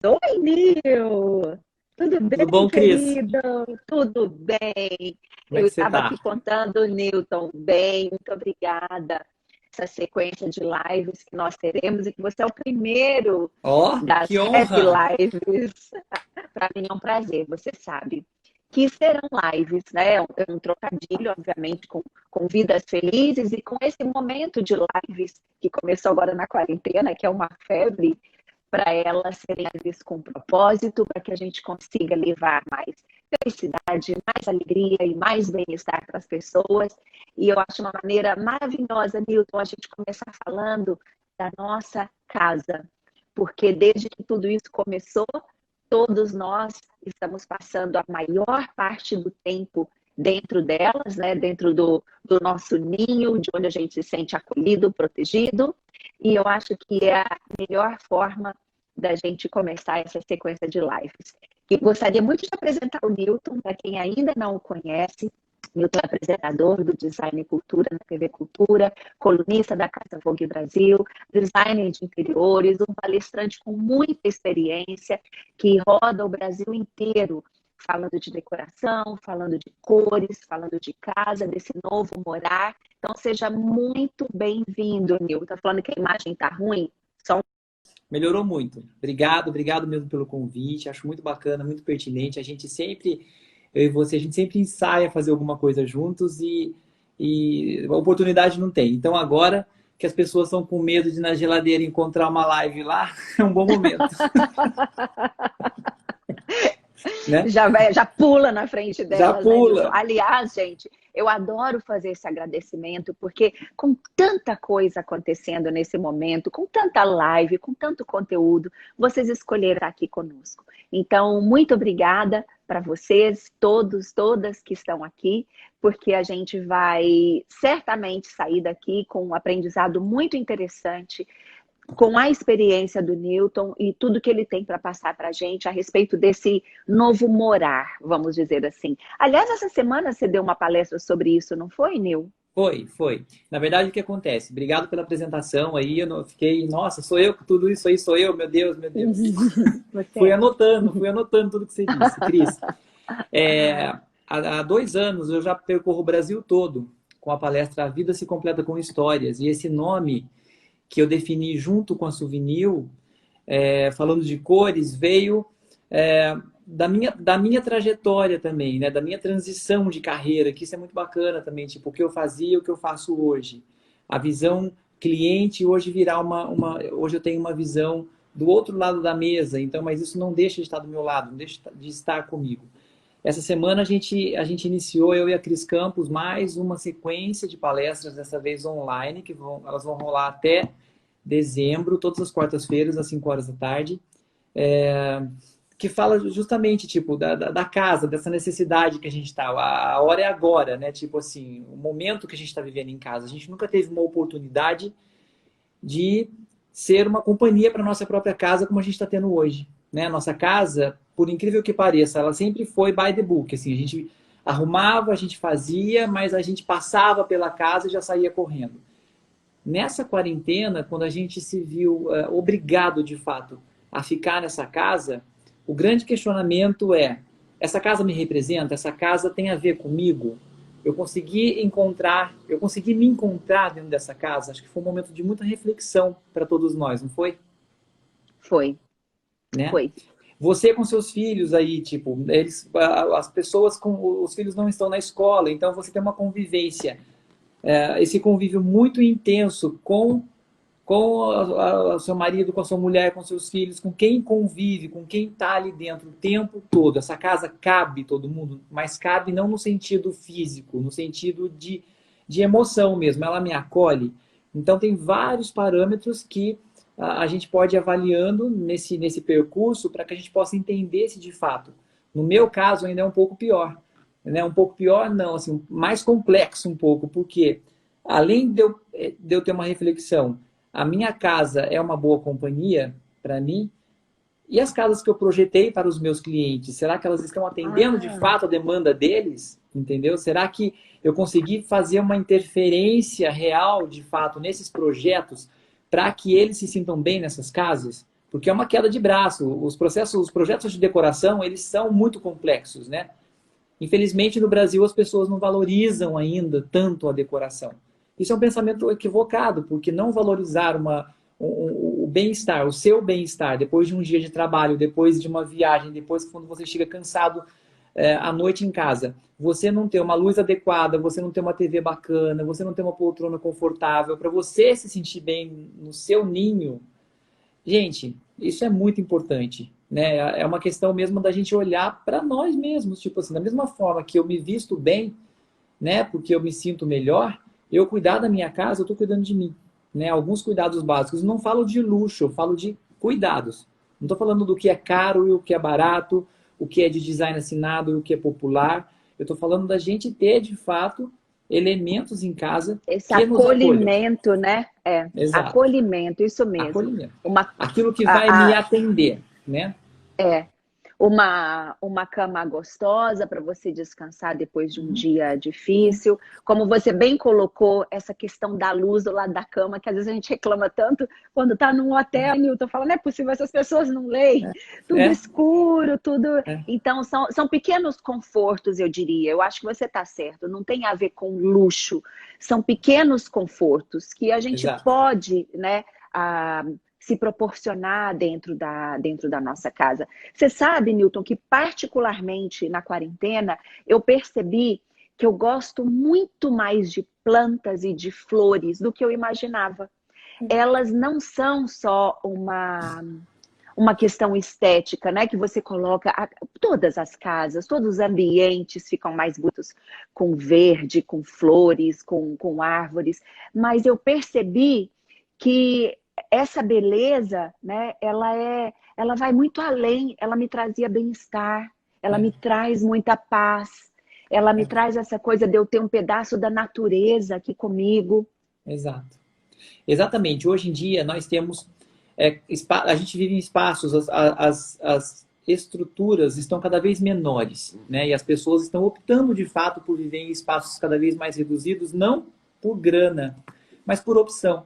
Oi, Nil! Tudo Tudo bem, bom, Cris? querido? Tudo bem. Como é Eu que você estava aqui tá? contando, Newton, bem, muito obrigada. Essa sequência de lives que nós teremos e que você é o primeiro Ó, das que Happy honra! Lives. Para mim é um prazer, você sabe. Que serão lives, né? É um trocadilho, obviamente, com vidas felizes e com esse momento de lives que começou agora na quarentena, que é uma febre para elas serem lives com propósito, para que a gente consiga levar mais felicidade, mais alegria e mais bem-estar para as pessoas. E eu acho uma maneira maravilhosa, Milton, a gente começar falando da nossa casa, porque desde que tudo isso começou, todos nós estamos passando a maior parte do tempo dentro delas, né? Dentro do nosso ninho, de onde a gente se sente acolhido, protegido. E eu acho que é a melhor forma da gente começar essa sequência de lives. E gostaria muito de apresentar o Newton, para quem ainda não o conhece. Newton é apresentador do Design e Cultura na TV Cultura, colunista da Casa Vogue Brasil, designer de interiores, um palestrante com muita experiência, que roda o Brasil inteiro falando de decoração, falando de cores, falando de casa, desse novo morar. Então, seja muito bem-vindo, Nil. Tá falando que a imagem tá ruim? Só Melhorou muito. Obrigado, obrigado mesmo pelo convite. Acho muito bacana, muito pertinente. A gente sempre, eu e você, a gente sempre ensaia fazer alguma coisa juntos e a oportunidade não tem. Então agora que as pessoas estão com medo de na geladeira encontrar uma live lá, é um bom momento, né? já pula na frente Já delas, né, Nilton? pula. Aliás, gente, eu adoro fazer esse agradecimento, porque com tanta coisa acontecendo nesse momento, com tanta live, com tanto conteúdo, vocês escolheram estar aqui conosco. Então, muito obrigada para vocês, todos, todas que estão aqui, porque a gente vai certamente sair daqui com um aprendizado muito interessante com a experiência do Newton e tudo que ele tem para passar para a gente a respeito desse novo morar, vamos dizer assim. Aliás, essa semana você deu uma palestra sobre isso, não foi, Nil? Foi, foi. Na verdade, o que acontece? Obrigado pela apresentação aí. Eu não fiquei, nossa, sou eu, tudo isso aí sou eu, meu Deus, meu Deus. Você é. Fui anotando tudo que você disse, Cris. Há 2 anos eu já percorro o Brasil todo com a palestra A Vida se Completa com Histórias. E esse nome que eu defini junto com a Souvenir, falando de cores, veio da minha trajetória também, né? Da minha transição de carreira, que isso é muito bacana também, tipo, o que eu fazia e o que eu faço hoje. A visão cliente hoje virar hoje eu tenho uma visão do outro lado da mesa, então, mas isso não deixa de estar do meu lado, não deixa de estar comigo. Essa semana a gente iniciou, eu e a Cris Campos, mais uma sequência de palestras, dessa vez online, elas vão rolar até dezembro, todas as quartas-feiras, às 5 horas da tarde, que fala justamente, tipo, da casa, dessa necessidade que a gente está. A hora é agora, né? Tipo assim, o momento que a gente está vivendo em casa. A gente nunca teve uma oportunidade de ser uma companhia para nossa própria casa como a gente está tendo hoje, né? A nossa casa, por incrível que pareça, ela sempre foi by the book, assim, a gente arrumava, a gente fazia, mas a gente passava pela casa e já saía correndo. Nessa quarentena, quando a gente se viu obrigado, de fato, a ficar nessa casa, o grande questionamento é: essa casa me representa? Essa casa tem a ver comigo? Eu consegui me encontrar dentro dessa casa. Acho que foi um momento de muita reflexão para todos nós, não foi? Foi, Né? foi. Você com seus filhos aí, tipo, as pessoas com os filhos não estão na escola, então você tem uma convivência, esse convívio muito intenso com o seu marido, com a sua mulher, com seus filhos, com quem convive, com quem está ali dentro o tempo todo. Essa casa cabe todo mundo, mas cabe não no sentido físico, no sentido de emoção mesmo. Ela me acolhe. Então, tem vários parâmetros que a gente pode ir avaliando nesse percurso para que a gente possa entender se de fato. No meu caso, ainda é um pouco pior. Né? Um pouco pior, não, assim, mais complexo um pouco, porque além de eu ter uma reflexão, a minha casa é uma boa companhia para mim, e as casas que eu projetei para os meus clientes, será que elas estão atendendo de Ah, fato a demanda deles? Entendeu? Será que eu consegui fazer uma interferência real, de fato, nesses projetos para que eles se sintam bem nessas casas? porque é uma queda de braço. Os projetos de decoração, eles são muito complexos, né? Infelizmente, no Brasil, as pessoas não valorizam ainda tanto a decoração. Isso é um pensamento equivocado, porque não valorizar o bem-estar, o seu bem-estar, depois de um dia de trabalho, depois de uma viagem, depois quando você chega cansado à noite em casa, você não ter uma luz adequada, você não ter uma TV bacana, você não ter uma poltrona confortável, para você se sentir bem no seu ninho, gente, isso é muito importante, né? É uma questão mesmo da gente olhar para nós mesmos, tipo assim, da mesma forma que eu me visto bem, né? Porque eu me sinto melhor, eu cuidar da minha casa, eu estou cuidando de mim, né? Alguns cuidados básicos. Não falo de luxo, eu falo de cuidados. Não estou falando do que é caro e o que é barato, o que é de design assinado e o que é popular. Eu estou falando da gente ter, de fato, elementos em casa Esse que nos acolham. acolhimento, né? É, Exato. acolhimento, isso mesmo. Acolhimento. Uma, Aquilo que vai me a, atender, né? É, uma cama gostosa para você descansar depois de um Uhum. dia difícil. Como você bem colocou, essa questão da luz do lado da cama, que às vezes a gente reclama tanto quando está num hotel, Newton fala, não é possível, essas pessoas não leem, tudo É, escuro, tudo. é, Então, são pequenos confortos, eu diria. Eu acho que você está certo, não tem a ver com luxo, são pequenos confortos que a gente exato. pode, né? Se proporcionar dentro da nossa casa. Você sabe, Newton, que particularmente na quarentena eu percebi que eu gosto muito mais de plantas e de flores do que eu imaginava. Elas não são só uma questão estética, né? Que você coloca todas as casas, todos os ambientes ficam mais bonitos com verde, com flores, com árvores. Mas eu percebi que essa beleza, né? Ela vai muito além. Ela me trazia bem-estar. Ela É, me traz muita paz. Ela me é, traz essa coisa de eu ter um pedaço da natureza aqui comigo. exato. Exatamente. Hoje em dia nós temos a gente vive em espaços, as estruturas estão cada vez menores, né? E as pessoas estão optando de fato por viver em espaços cada vez mais reduzidos, não por grana, mas por opção.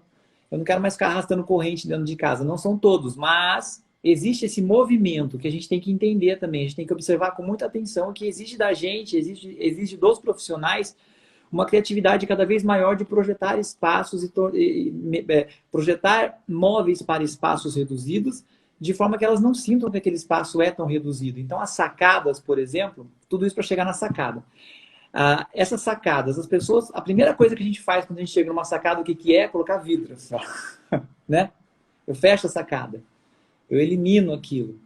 Eu não quero mais ficar arrastando corrente dentro de casa. Não são todos, mas existe esse movimento que a gente tem que entender também. A gente tem que observar com muita atenção que exige da gente, exige dos profissionais uma criatividade cada vez maior de projetar espaços projetar móveis para espaços reduzidos, de forma que elas não sintam que aquele espaço é tão reduzido. Então, as sacadas, por exemplo, tudo isso para chegar na sacada. Essas sacadas, as pessoas, a primeira coisa que a gente faz quando a gente chega numa sacada, o que é? Colocar vidro, né? Eu fecho a sacada, eu elimino aquilo.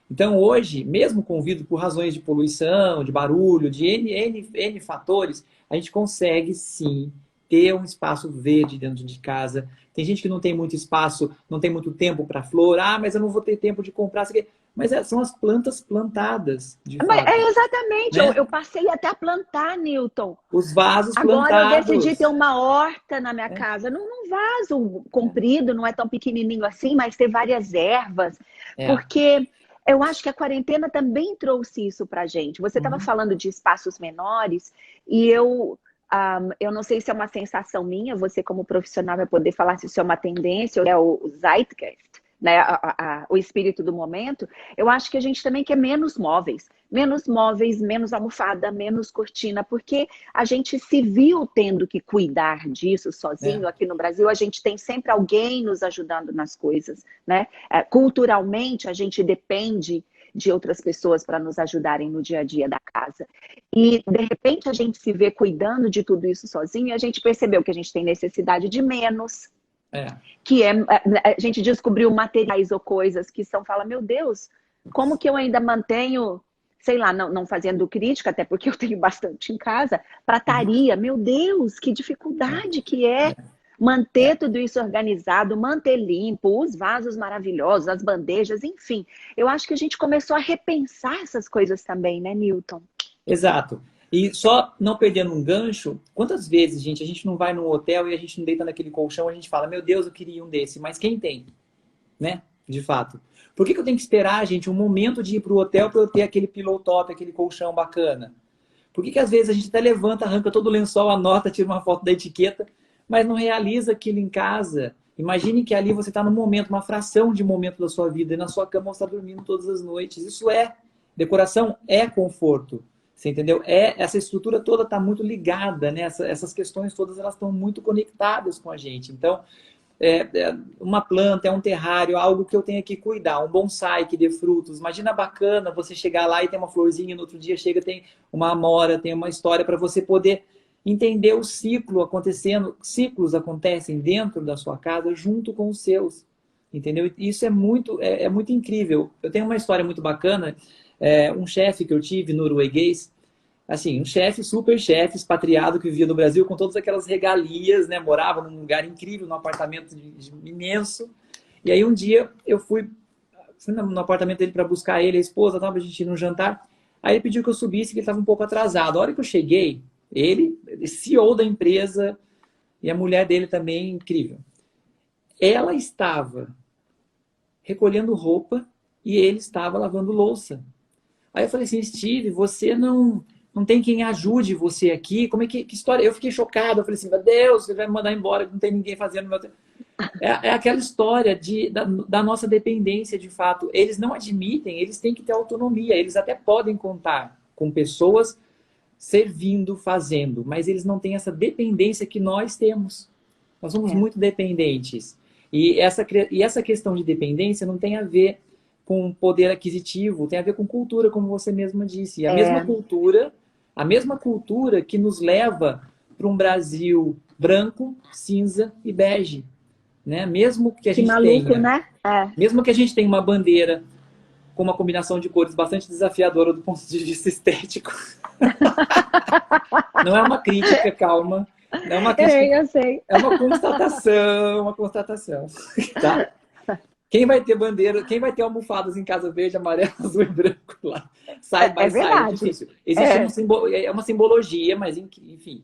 Então, hoje, mesmo com vidro, por razões de poluição, de barulho, de N fatores, a gente consegue, sim, ter um espaço verde dentro de casa. Tem gente que não tem muito espaço, não tem muito tempo para flor. Ah, mas eu não vou ter tempo de comprar. Mas são as plantas plantadas, de Mas, fato, exatamente, né? eu passei até a plantar, Newton. Os vasos Agora eu decidi ter plantados. uma horta na minha É, casa, num vaso é, comprido, não é tão pequenininho assim, mas ter várias ervas, é. porque eu acho que a quarentena também trouxe isso para gente. Você estava Uhum. falando de espaços menores e eu não sei se é uma sensação minha, você como profissional vai poder falar se isso é uma tendência ou é o Zeitgeist, né, o espírito do momento. Eu acho que a gente também quer menos móveis, menos almofada, menos cortina, porque a gente se viu tendo que cuidar disso É, sozinho. Aqui no Brasil, a gente tem sempre alguém nos ajudando nas coisas, né? Culturalmente, a gente depende de outras pessoas para nos ajudarem no dia a dia da casa. E, de repente, a gente se vê cuidando de tudo isso sozinho e a gente percebeu que a gente tem necessidade de menos, é. que a gente descobriu materiais ou coisas que fala, meu Deus, como que eu ainda mantenho, sei lá, não fazendo crítica, até porque eu tenho bastante em casa, Uhum. prataria, meu Deus, que dificuldade que é É. manter tudo isso organizado, manter limpo, os vasos maravilhosos, as bandejas, enfim. Eu acho que a gente começou a repensar essas coisas também, né, Newton? Exato. E só não perdendo um gancho, quantas vezes, gente, a gente não vai num hotel e a gente não deita naquele colchão, a gente fala, meu Deus, eu queria um desse, mas quem tem, né? De fato. Por que eu tenho que esperar, gente, um momento de ir pro hotel para eu ter aquele pillow top, aquele colchão bacana? Por que às vezes a gente até levanta, arranca todo o lençol, anota, tira uma foto da etiqueta, mas não realiza aquilo em casa, Imagine que ali você está num momento, uma fração de momento da sua vida, e na sua cama você está dormindo todas as noites. Isso é decoração, é conforto. Você entendeu? Essa estrutura toda está muito ligada, né? Essas questões todas elas estão muito conectadas com a gente. Então, uma planta, é um terrário, algo que eu tenho que cuidar, um bonsai que dê frutos. Imagina bacana você chegar lá e tem uma florzinha, no outro dia chega, tem uma amora, tem uma história para você poder entender o ciclo acontecendo. Ciclos acontecem dentro da sua casa junto com os seus, entendeu? Isso é muito incrível. Eu tenho uma história muito bacana, um chefe que eu tive norueguês, assim, um chefe, super chefe, expatriado que vivia no Brasil com todas aquelas regalias, né? Morava num lugar incrível, num apartamento imenso. E aí um dia eu fui no apartamento dele para buscar ele, a esposa, tava, a gente ir num jantar. Aí ele pediu que eu subisse, que ele estava um pouco atrasado. A hora que eu cheguei, ele, CEO da empresa, e a mulher dele também, incrível. Ela estava recolhendo roupa e ele estava lavando louça. Aí eu falei assim, Steve, você não tem quem ajude você aqui? Como é que história? Eu fiquei chocado. Eu falei assim, meu Deus, você vai me mandar embora, não tem ninguém fazendo meu... É aquela história da nossa dependência, de fato. Eles não admitem, eles têm que ter autonomia. Eles até podem contar com pessoas servindo, fazendo, mas eles não têm essa dependência que nós temos. Nós somos muito dependentes. E essa questão de dependência não tem a ver com poder aquisitivo, tem a ver com cultura, como você mesma disse. E a mesma cultura que nos leva para um Brasil branco, cinza e bege, né? Mesmo que a Que gente maluco, tenha, né? mesmo que a gente tenha uma bandeira com uma combinação de cores bastante desafiadora do ponto de vista estético. Não é uma crítica, calma. Não é uma crítica. Eu sei. É uma constatação, tá? Quem vai ter bandeira, quem vai ter almofadas em casa verde, amarelo, azul e branco lá? Side by side, é difícil. Existe uma simbologia, mas enfim.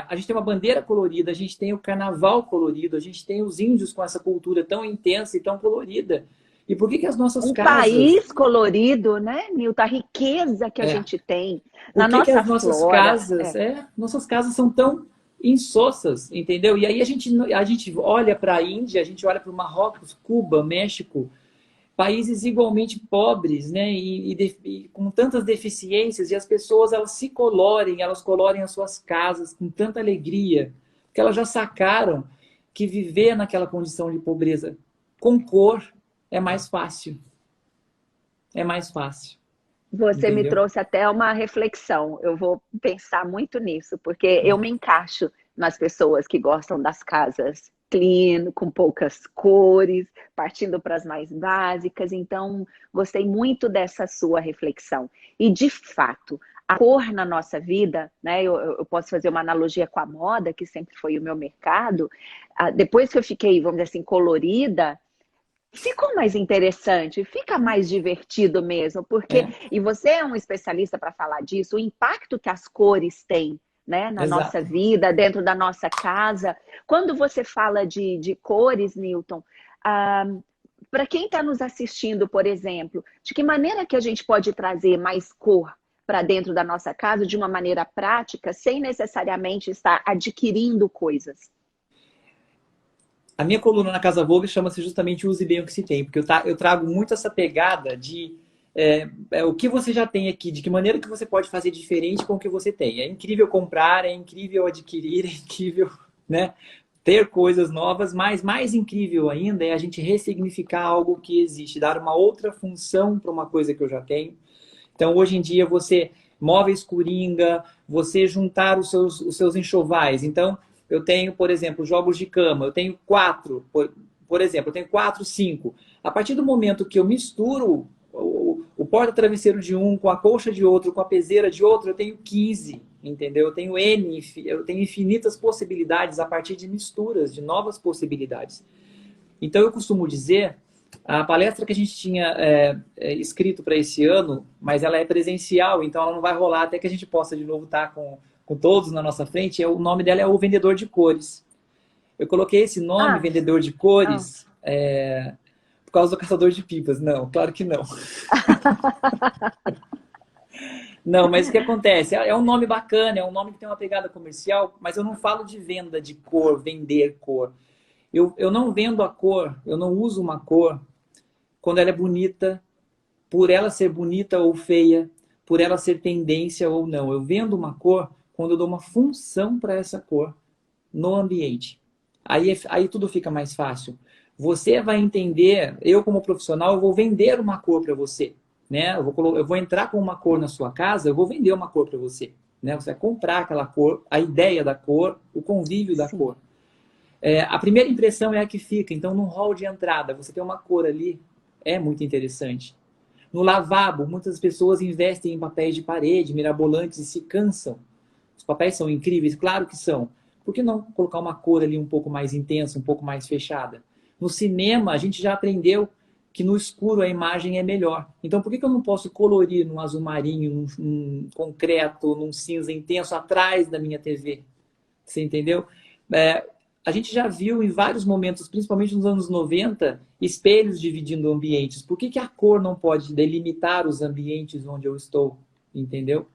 A gente tem uma bandeira colorida, a gente tem o carnaval colorido, a gente tem os índios com essa cultura tão intensa e tão colorida. E por que as nossas casas... país colorido, né, Nilton? A riqueza que a gente tem na Por que nossa as nossas flora. casas, nossas casas são tão insossas, entendeu? E aí a gente olha para a Índia, a gente olha para o Marrocos, Cuba, México, países igualmente pobres, né? E com tantas deficiências, e as pessoas elas colorem as suas casas com tanta alegria, porque elas já sacaram que viver naquela condição de pobreza com cor é mais fácil. É mais fácil. Você me Entendeu? trouxe até uma reflexão. Eu vou pensar muito nisso, porque eu me encaixo nas pessoas que gostam das casas clean, com poucas cores, partindo para as mais básicas. Então, gostei muito dessa sua reflexão. E, de fato, a cor na nossa vida, né? Eu posso fazer uma analogia com a moda, que sempre foi o meu mercado. Depois que eu fiquei, vamos dizer assim, colorida, ficou mais interessante, fica mais divertido mesmo, porque, e você é um especialista para falar disso, o impacto que as cores têm, né, na nossa Exato. vida, dentro da nossa casa. Quando você fala de cores, Newton, para quem está nos assistindo, por exemplo, de que maneira que a gente pode trazer mais cor para dentro da nossa casa de uma maneira prática, sem necessariamente estar adquirindo coisas? A minha coluna na Casa Vogue chama-se justamente Use Bem o que se tem, porque eu trago muito essa pegada de o que você já tem aqui, de que maneira que você pode fazer diferente com o que você tem. É incrível comprar, é incrível adquirir, é incrível, né, ter coisas novas, mas mais incrível ainda é a gente ressignificar algo que existe, dar uma outra função para uma coisa que eu já tenho. Então, hoje em dia, você móveis coringa, você juntar os seus enxovais. Então, eu tenho, por exemplo, jogos de cama. Eu tenho 4, por exemplo, eu tenho 4, 5. A partir do momento que eu misturo o porta-travesseiro de um com a colcha de outro, com a peseira de outro, eu tenho 15, entendeu? Eu tenho infinitas possibilidades a partir de misturas, de novas possibilidades. Então, eu costumo dizer, a palestra que a gente tinha escrito para esse ano, mas ela é presencial, então ela não vai rolar até que a gente possa de novo estar com todos na nossa frente. O nome dela é O Vendedor de Cores. Eu coloquei esse nome, Vendedor de Cores, por causa do caçador de pipas. Não, claro que não. Não, mas o que acontece? É um nome bacana, é um nome que tem uma pegada comercial, mas eu não falo de venda de cor, vender cor. Eu não vendo a cor, eu não uso uma cor quando ela é bonita, por ela ser bonita ou feia, por ela ser tendência ou não. Eu vendo uma cor quando eu dou uma função para essa cor no ambiente. Aí tudo fica mais fácil. Você vai entender, eu como profissional, eu vou vender uma cor para você. Né? Eu vou entrar com uma cor na sua casa, eu vou vender uma cor para você. Né? Você vai comprar aquela cor, a ideia da cor, o convívio da cor. A primeira impressão é a que fica. Então, no hall de entrada, você tem uma cor ali, é muito interessante. No lavabo, muitas pessoas investem em papéis de parede, mirabolantes, e se cansam. Os papéis são incríveis? Claro que são. Por que não colocar uma cor ali um pouco mais intensa, um pouco mais fechada? No cinema, a gente já aprendeu que no escuro a imagem é melhor. Então, por que eu não posso colorir num azul marinho, num concreto, num cinza intenso atrás da minha TV? Você entendeu? A gente já viu em vários momentos, principalmente nos anos 90, espelhos dividindo ambientes. Por que a cor não pode delimitar os ambientes onde eu estou? Entendeu?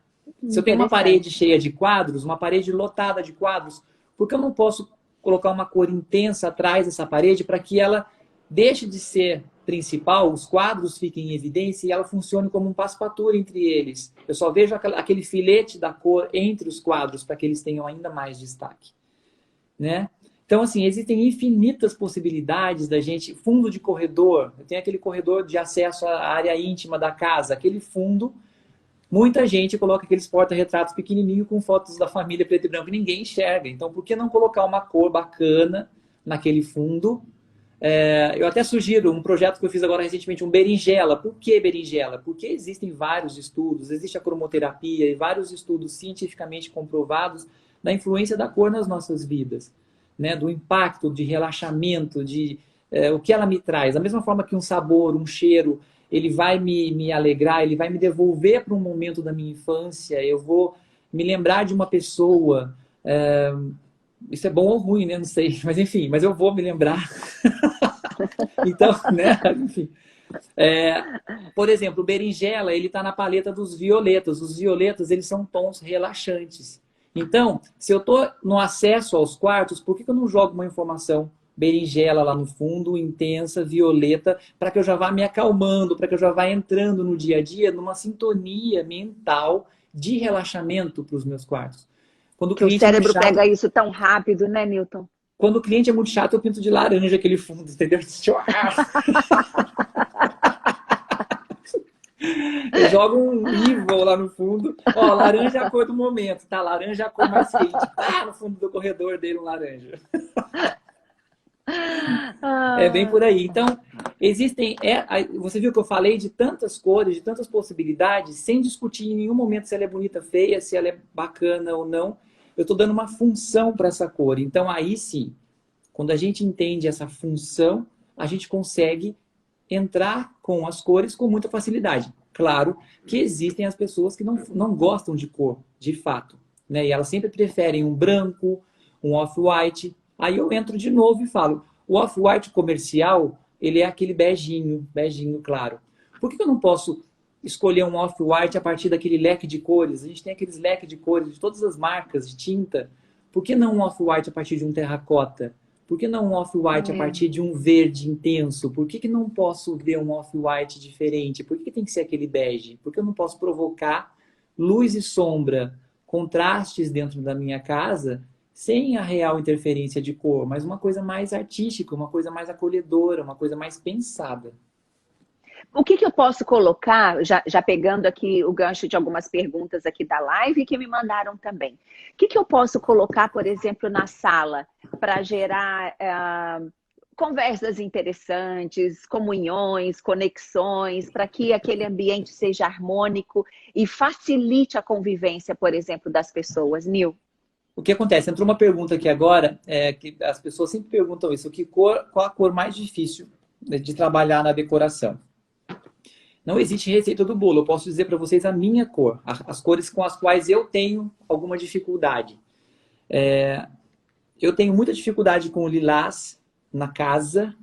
Se eu tenho uma parede cheia de quadros, uma parede lotada de quadros, por que eu não posso colocar uma cor intensa atrás dessa parede para que ela deixe de ser principal, os quadros fiquem em evidência e ela funcione como um passepartout entre eles? Eu só vejo aquele filete da cor entre os quadros para que eles tenham ainda mais destaque. Né? Então, assim, existem infinitas possibilidades da gente... Fundo de corredor, eu tenho aquele corredor de acesso à área íntima da casa, aquele fundo... Muita gente coloca aqueles porta-retratos pequenininhos com fotos da família preto e branco e ninguém enxerga. Então, por que não colocar uma cor bacana naquele fundo? Eu até sugiro um projeto que eu fiz agora recentemente, um berinjela. Por que berinjela? Porque existem vários estudos, existe a cromoterapia e vários estudos cientificamente comprovados da influência da cor nas nossas vidas, né? Do impacto, de relaxamento, de o que ela me traz. Da mesma forma que um sabor, um cheiro... ele vai me alegrar, ele vai me devolver para um momento da minha infância, eu vou me lembrar de uma pessoa, isso é bom ou ruim, né? Não sei, mas enfim, mas eu vou me lembrar. Então, né? Enfim. Por exemplo, o berinjela, ele está na paleta dos violetas. Os violetas, eles são tons relaxantes. Então, se eu estou no acesso aos quartos, por que eu não jogo uma informação berinjela lá no fundo, intensa, violeta, para que eu já vá me acalmando, para que eu já vá entrando no dia a dia numa sintonia mental de relaxamento para os meus quartos. Quando o cérebro pega isso tão rápido, né, Newton? Quando o cliente é muito chato, eu pinto de laranja aquele fundo, entendeu? Eu jogo um evil lá no fundo. Ó, laranja é a cor do momento, tá? Laranja é a cor mais quente. Tá no fundo do corredor dele um laranja. É bem por aí. Então, existem... você viu que eu falei de tantas cores, de tantas possibilidades, sem discutir em nenhum momento se ela é bonita, feia, se ela é bacana ou não. Eu estou dando uma função para essa cor. Então, aí sim, quando a gente entende essa função, a gente consegue entrar com as cores com muita facilidade. Claro que existem as pessoas que não gostam de cor, de fato, né? E elas sempre preferem um branco, um off-white. Aí eu entro de novo e falo, o off-white comercial, ele é aquele beijinho claro. Por que eu não posso escolher um off-white a partir daquele leque de cores? A gente tem aqueles leques de cores de todas as marcas de tinta. Por que não um off-white a partir de um terracota? Por que não um off-white a partir de um verde intenso? Por que não posso ver um off-white diferente? Por que tem que ser aquele bege? Por que eu não posso provocar luz e sombra, contrastes dentro da minha casa, sem a real interferência de cor, mas uma coisa mais artística, uma coisa mais acolhedora, uma coisa mais pensada? O que eu posso colocar, já pegando aqui o gancho de algumas perguntas aqui da live que me mandaram também. O que eu posso colocar, por exemplo, na sala para gerar conversas interessantes, comunhões, conexões, para que aquele ambiente seja harmônico e facilite a convivência, por exemplo, das pessoas? Nil? O que acontece? Entrou uma pergunta aqui agora, que as pessoas sempre perguntam isso, qual a cor mais difícil de trabalhar na decoração? Não existe receita do bolo. Eu posso dizer para vocês a minha cor, as cores com as quais eu tenho alguma dificuldade. Eu tenho muita dificuldade com o lilás na casa.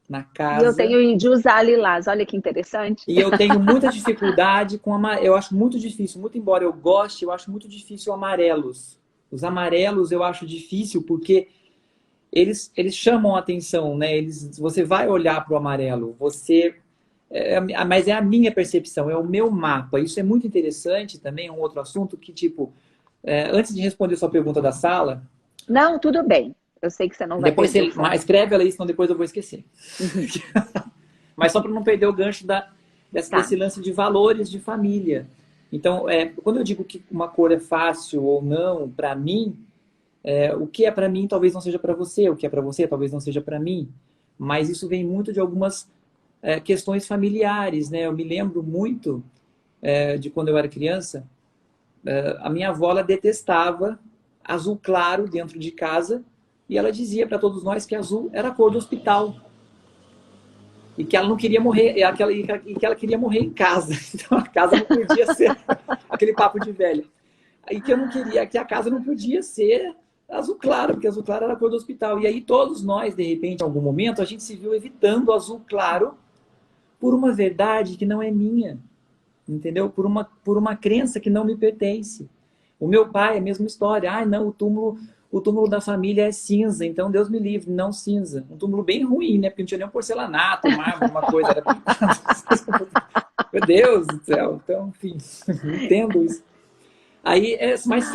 E eu tenho de usar lilás, olha que interessante. E eu tenho muita dificuldade com amarelo. Eu acho muito difícil, muito embora eu goste, eu acho muito difícil amarelos. Os amarelos eu acho difícil porque eles chamam a atenção, né? Você vai olhar para o amarelo, mas é a minha percepção, é o meu mapa. Isso é muito interessante também, é um outro assunto que, tipo, antes de responder sua pergunta da sala... Não, tudo bem. Eu sei que você não vai Depois perder você escreve ela aí, senão depois eu vou esquecer. Mas só para não perder o gancho desse lance de valores de família. Então, quando eu digo que uma cor é fácil ou não, para mim, o que é para mim talvez não seja para você, o que é para você talvez não seja para mim. Mas isso vem muito de algumas questões familiares, né? Eu me lembro muito de quando eu era criança, a minha avó ela detestava azul claro dentro de casa e ela dizia para todos nós que azul era a cor do hospital. E que ela não queria morrer, e que ela queria morrer em casa. Então a casa não podia ser aquele papo de velho. E que eu não queria, que a casa não podia ser azul claro, porque azul claro era a cor do hospital. E aí todos nós, de repente, em algum momento, a gente se viu evitando o azul claro por uma verdade que não é minha. Entendeu? Por uma crença que não me pertence. O meu pai, a mesma história. Ah, não, o túmulo da família é cinza, então Deus me livre, não cinza. Um túmulo bem ruim, né? Porque não tinha nem um porcelanato, mármore, uma coisa. Era... Meu Deus do céu. Então, enfim, entendo isso. Aí, mas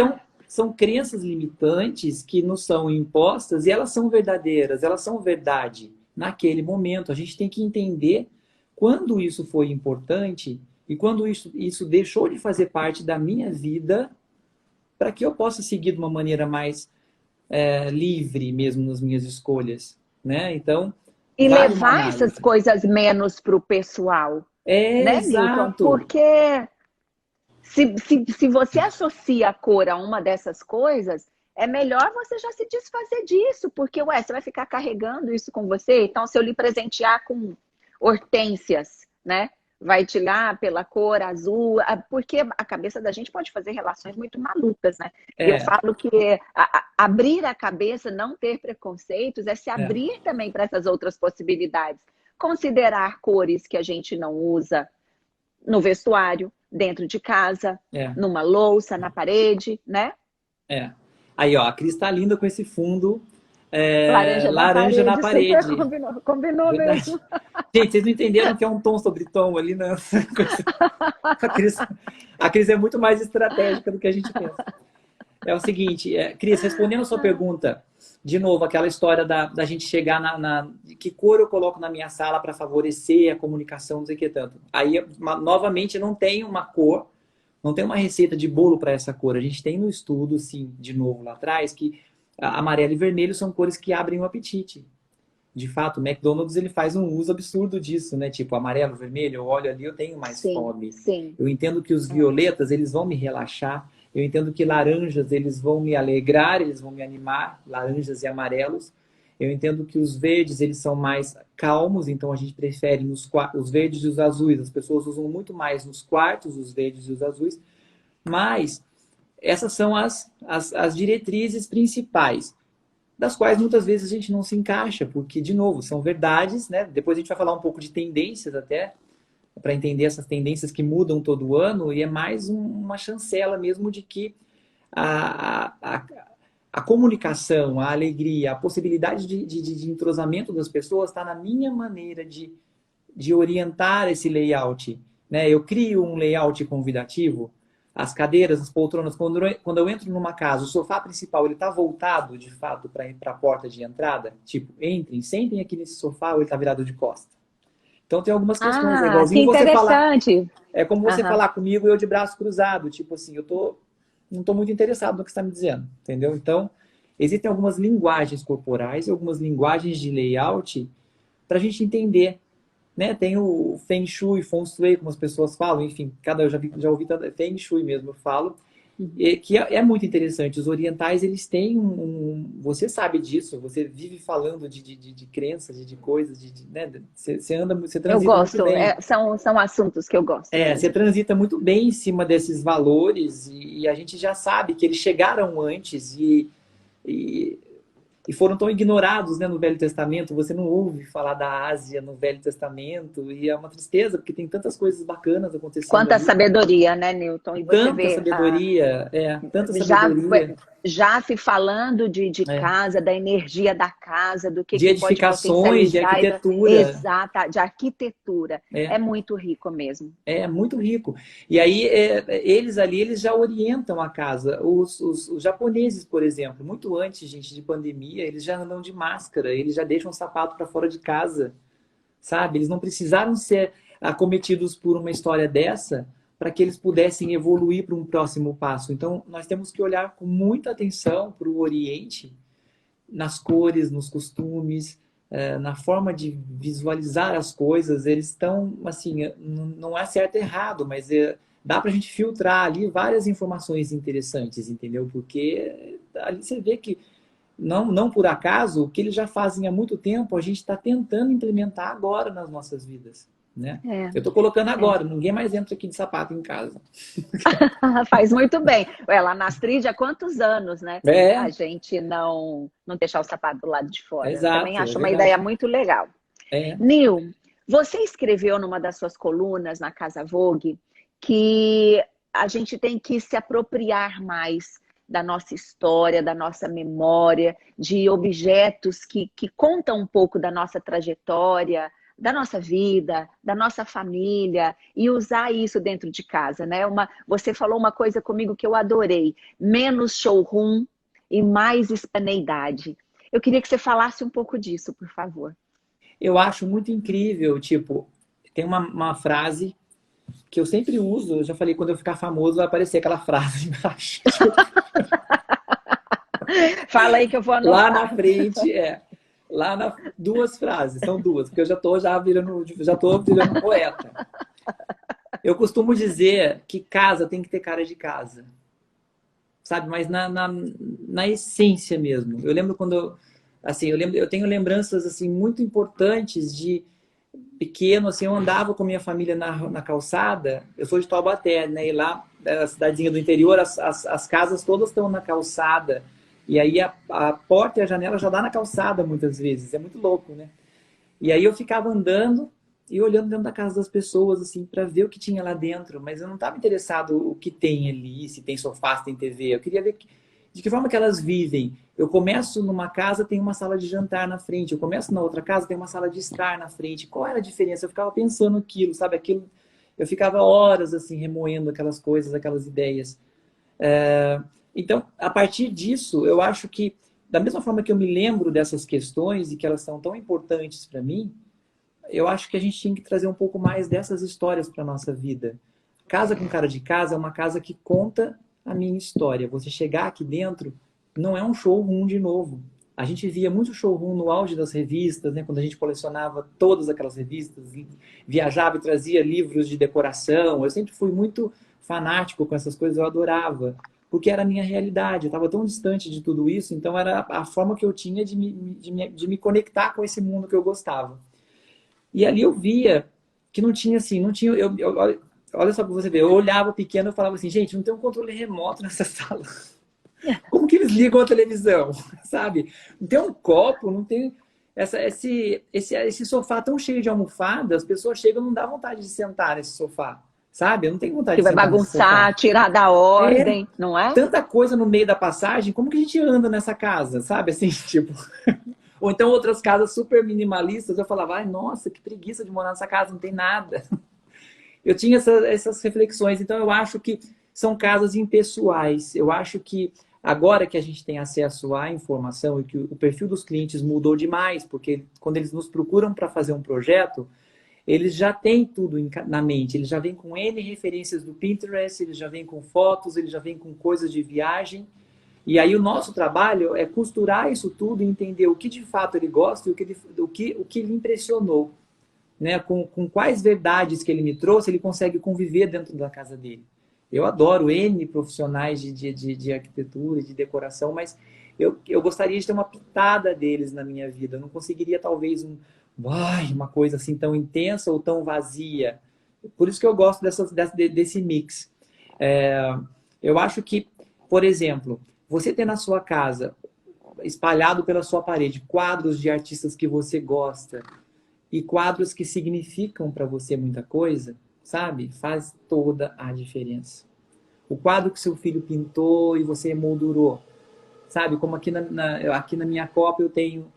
são crenças limitantes que nos são impostas e elas são verdadeiras, elas são verdade naquele momento. A gente tem que entender quando isso foi importante e quando isso deixou de fazer parte da minha vida para que eu possa seguir de uma maneira mais livre mesmo nas minhas escolhas, né? Então, e levar essas coisas menos para o pessoal, né, exato. Newton? Porque se você associa a cor a uma dessas coisas, é melhor você já se desfazer disso, porque, você vai ficar carregando isso com você? Então, se eu lhe presentear com hortênsias, né? Vai tirar pela cor azul, porque a cabeça da gente pode fazer relações muito malucas, né? Eu falo que abrir a cabeça, não ter preconceitos, é se abrir também para essas outras possibilidades. Considerar cores que a gente não usa no vestuário, dentro de casa, numa louça, na parede, né? Aí, ó, a Cris tá linda com esse fundo laranja na parede. Combinou mesmo. Gente, vocês não entenderam que é um tom sobre tom ali, né? A Cris é muito mais estratégica do que a gente pensa. É o seguinte, Cris, respondendo a sua pergunta, de novo, aquela história da gente chegar que cor eu coloco na minha sala para favorecer a comunicação, não sei o que tanto. Aí, novamente, não tem uma cor, não tem uma receita de bolo para essa cor. A gente tem no estudo, sim, de novo lá atrás, que amarelo e vermelho são cores que abrem o apetite. De fato, o McDonald's ele faz um uso absurdo disso, né? Tipo, amarelo, vermelho, eu olho ali, eu tenho mais fome. Sim. Eu entendo que os violetas, eles vão me relaxar. Eu entendo que laranjas, eles vão me alegrar, eles vão me animar. Laranjas e amarelos. Eu entendo que os verdes, eles são mais calmos, então a gente prefere os verdes e os azuis. As pessoas usam muito mais nos quartos os verdes e os azuis. Mas essas são as diretrizes principais, das quais muitas vezes a gente não se encaixa, porque, de novo, são verdades, né? Depois a gente vai falar um pouco de tendências até, para entender essas tendências que mudam todo ano, e é mais uma chancela mesmo de que a comunicação, a alegria, a possibilidade de entrosamento das pessoas está na minha maneira de orientar esse layout, né? Eu crio um layout convidativo. As cadeiras, as poltronas, quando eu entro numa casa, o sofá principal ele está voltado, de fato, para a porta de entrada. Tipo, entrem, sentem aqui nesse sofá ou ele está virado de costa. Então tem algumas questões. É igualzinho que você interessante. falar. É como você falar comigo e eu de braço cruzado. Tipo assim, não estou muito interessado no que você está me dizendo. Entendeu? Então, existem algumas linguagens corporais e algumas linguagens de layout para a gente entender. Né? Tem o Feng Shui, Feng Shui, como as pessoas falam, enfim, eu já ouvi Feng Shui mesmo, eu falo, que é muito interessante. Os orientais, eles têm você sabe disso, você vive falando de crenças, de coisas, né? Você transita eu gosto, muito bem. São assuntos que eu gosto. Você transita muito bem em cima desses valores e a gente já sabe que eles chegaram antes e foram tão ignorados, né, no Velho Testamento. Você não ouve falar da Ásia no Velho Testamento e é uma tristeza, porque tem tantas coisas bacanas acontecendo. Quanta sabedoria, né, Newton? E tanta sabedoria, tanta sabedoria. já se falando de É. casa, da energia da casa, do De que pode edificações, de potencializar, arquitetura. exata, de arquitetura. É É. muito rico mesmo. É muito rico. E aí, eles ali, eles já orientam a casa. Os japoneses, por exemplo, muito antes, gente, de pandemia, eles já andam de máscara, eles já deixam o sapato para fora de casa, sabe? Eles não precisaram ser acometidos por uma história dessa para que eles pudessem evoluir para um próximo passo. Então, nós temos que olhar com muita atenção para o Oriente, nas cores, nos costumes, na forma de visualizar as coisas. Eles estão, assim, não é certo e errado, mas dá para a gente filtrar ali várias informações interessantes, entendeu? Porque ali você vê que, não por acaso, o que eles já fazem há muito tempo, a gente está tentando implementar agora nas nossas vidas, né? É, Eu estou colocando é. agora, ninguém mais entra aqui de sapato em casa. Faz muito bem. Lá na Astrid, há quantos anos, né? A É, gente não deixar o sapato do lado de fora. Também exato, é acho uma ideia verdade. muito legal. É. Nil, você escreveu numa das suas colunas na Casa Vogue que a gente tem que se apropriar mais da nossa história, da nossa memória, de objetos que contam um pouco da nossa trajetória, da nossa vida, da nossa família, e usar isso dentro de casa, né? Você falou uma coisa comigo que eu adorei: menos showroom e mais espaneidade. Eu queria que você falasse um pouco disso, por favor. Eu acho muito incrível, tipo, tem uma frase que eu sempre uso, eu já falei, quando eu ficar famoso vai aparecer aquela frase embaixo. Fala aí que eu vou Lá na anotar. frente, duas frases, são duas, porque eu já tô virando poeta. Eu costumo dizer que casa tem que ter cara de casa, sabe? Mas na essência mesmo. Eu lembro assim, eu tenho lembranças assim muito importantes de pequeno, assim, eu andava com minha família na calçada. Eu sou de Taubaté, né? E lá, a cidadezinha do interior, as casas todas estão na calçada. E aí a porta e a janela já dá na calçada muitas vezes. É muito louco, né? E aí eu ficava andando e olhando dentro da casa das pessoas, assim, para ver o que tinha lá dentro. Mas eu não estava interessado o que tem ali, se tem sofá, se tem TV. Eu queria ver de que forma que elas vivem. Eu começo numa casa, tem uma sala de jantar na frente. Eu começo na outra casa, tem uma sala de estar na frente. Qual era a diferença? Eu ficava pensando aquilo, sabe? Aquilo, eu ficava horas, assim, remoendo aquelas coisas, aquelas ideias. Então, a partir disso, eu acho que, da mesma forma que eu me lembro dessas questões e que elas são tão importantes para mim, eu acho que a gente tinha que trazer um pouco mais dessas histórias para nossa vida. Casa com cara de casa é uma casa que conta a minha história. Você chegar aqui dentro não é um showroom de novo. A gente via muito showroom no auge das revistas, né? Quando a gente colecionava todas aquelas revistas, viajava e trazia livros de decoração. Eu sempre fui muito fanático com essas coisas, eu adorava, porque era a minha realidade. Eu estava tão distante de tudo isso, então era a forma que eu tinha de me conectar com esse mundo que eu gostava. E ali eu via que não tinha assim, não tinha. Olha só para você ver, eu olhava pequeno e falava assim, gente, não tem um controle remoto nessa sala. Como que eles ligam a televisão? Sabe? Não tem um copo, não tem. Esse sofá tão cheio de almofada, as pessoas chegam e não dá vontade de sentar nesse sofá. Sabe? Eu não tenho vontade Que de vai sentar nesse sofá. bagunçar, tirar da É ordem, não é? tanta coisa no meio da passagem, como que a gente anda nessa casa? Sabe? Assim, tipo. Ou então outras casas super minimalistas, eu falava, ai, nossa, que preguiça de morar nessa casa, não tem nada. Eu tinha essas reflexões, então eu acho que são casas impessoais. Eu acho que agora que a gente tem acesso à informação e que o perfil dos clientes mudou demais, porque quando eles nos procuram para fazer um projeto, eles já têm tudo na mente, eles já vêm com N referências do Pinterest, eles já vêm com fotos, eles já vêm com coisas de viagem. E aí o nosso trabalho é costurar isso tudo e entender o que de fato ele gosta e o que lhe impressionou, né? Com quais verdades que ele me trouxe, ele consegue conviver dentro da casa dele. Eu adoro N profissionais de arquitetura e de decoração, mas eu gostaria de ter uma pitada deles na minha vida. Eu não conseguiria, talvez, uma coisa assim tão intensa ou tão vazia. Por isso que eu gosto desse mix. Eu acho que, por exemplo, você ter na sua casa, espalhado pela sua parede, quadros de artistas que você gosta e quadros que significam para você muita coisa, sabe? Faz toda a diferença. O quadro que seu filho pintou e você emoldurou, sabe? Como aqui na minha copa eu tenho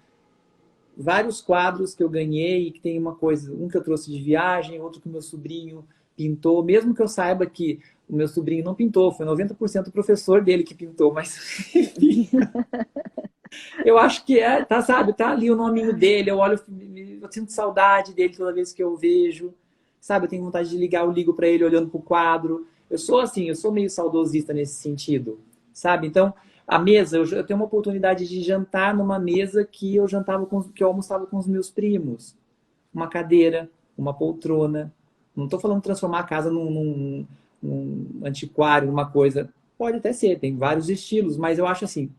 vários quadros que eu ganhei, que tem uma coisa, um que eu trouxe de viagem, outro que o meu sobrinho pintou, mesmo que eu saiba que o meu sobrinho não pintou, foi 90% o professor dele que pintou, mas enfim, eu acho que tá, sabe, tá ali o nominho dele, eu olho, eu sinto saudade dele toda vez que eu vejo, sabe, eu tenho vontade de ligar, eu ligo para ele olhando pro quadro. Eu sou assim, eu sou meio saudosista nesse sentido, sabe? Então, a mesa, eu tenho uma oportunidade de jantar numa mesa que que eu almoçava com os meus primos. Uma cadeira, uma poltrona. Não estou falando de transformar a casa num antiquário, numa coisa. Pode até ser, tem vários estilos, mas eu acho assim,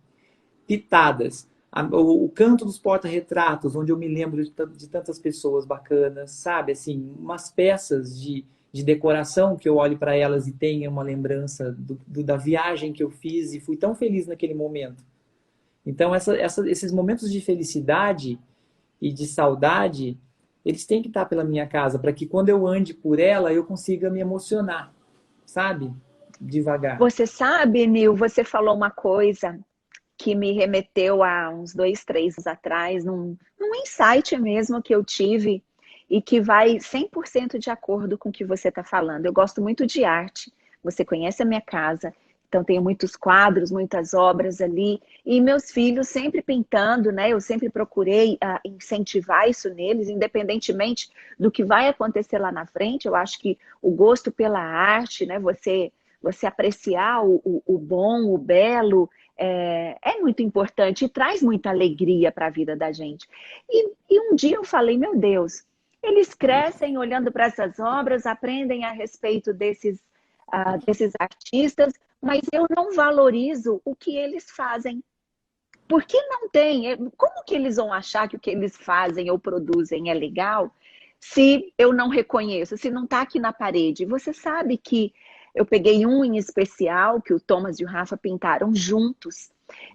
pitadas. O canto dos porta-retratos, onde eu me lembro de tantas pessoas bacanas, sabe? Assim, umas peças de decoração que eu olho para elas e tenha uma lembrança da viagem que eu fiz e fui tão feliz naquele momento. Então, esses momentos de felicidade e de saudade, eles têm que estar pela minha casa, para que quando eu ande por ela, eu consiga me emocionar, sabe? Devagar. Você sabe, Nil, você falou uma coisa que me remeteu a uns 2, 3 anos atrás, num insight mesmo que eu tive e que vai 100% de acordo com o que você está falando. Eu gosto muito de arte, você conhece a minha casa, então tenho muitos quadros, muitas obras ali, e meus filhos sempre pintando, né? Eu sempre procurei incentivar isso neles, independentemente do que vai acontecer lá na frente. Eu acho que o gosto pela arte, né? Você apreciar o bom, o belo, é muito importante e traz muita alegria para a vida da gente. E um dia eu falei, meu Deus, eles crescem olhando para essas obras, aprendem a respeito desses artistas, mas eu não valorizo o que eles fazem. Porque não tem? Como que eles vão achar que o que eles fazem ou produzem é legal se eu não reconheço, se não está aqui na parede? Você sabe que eu peguei um em especial que o Thomas e o Rafa pintaram juntos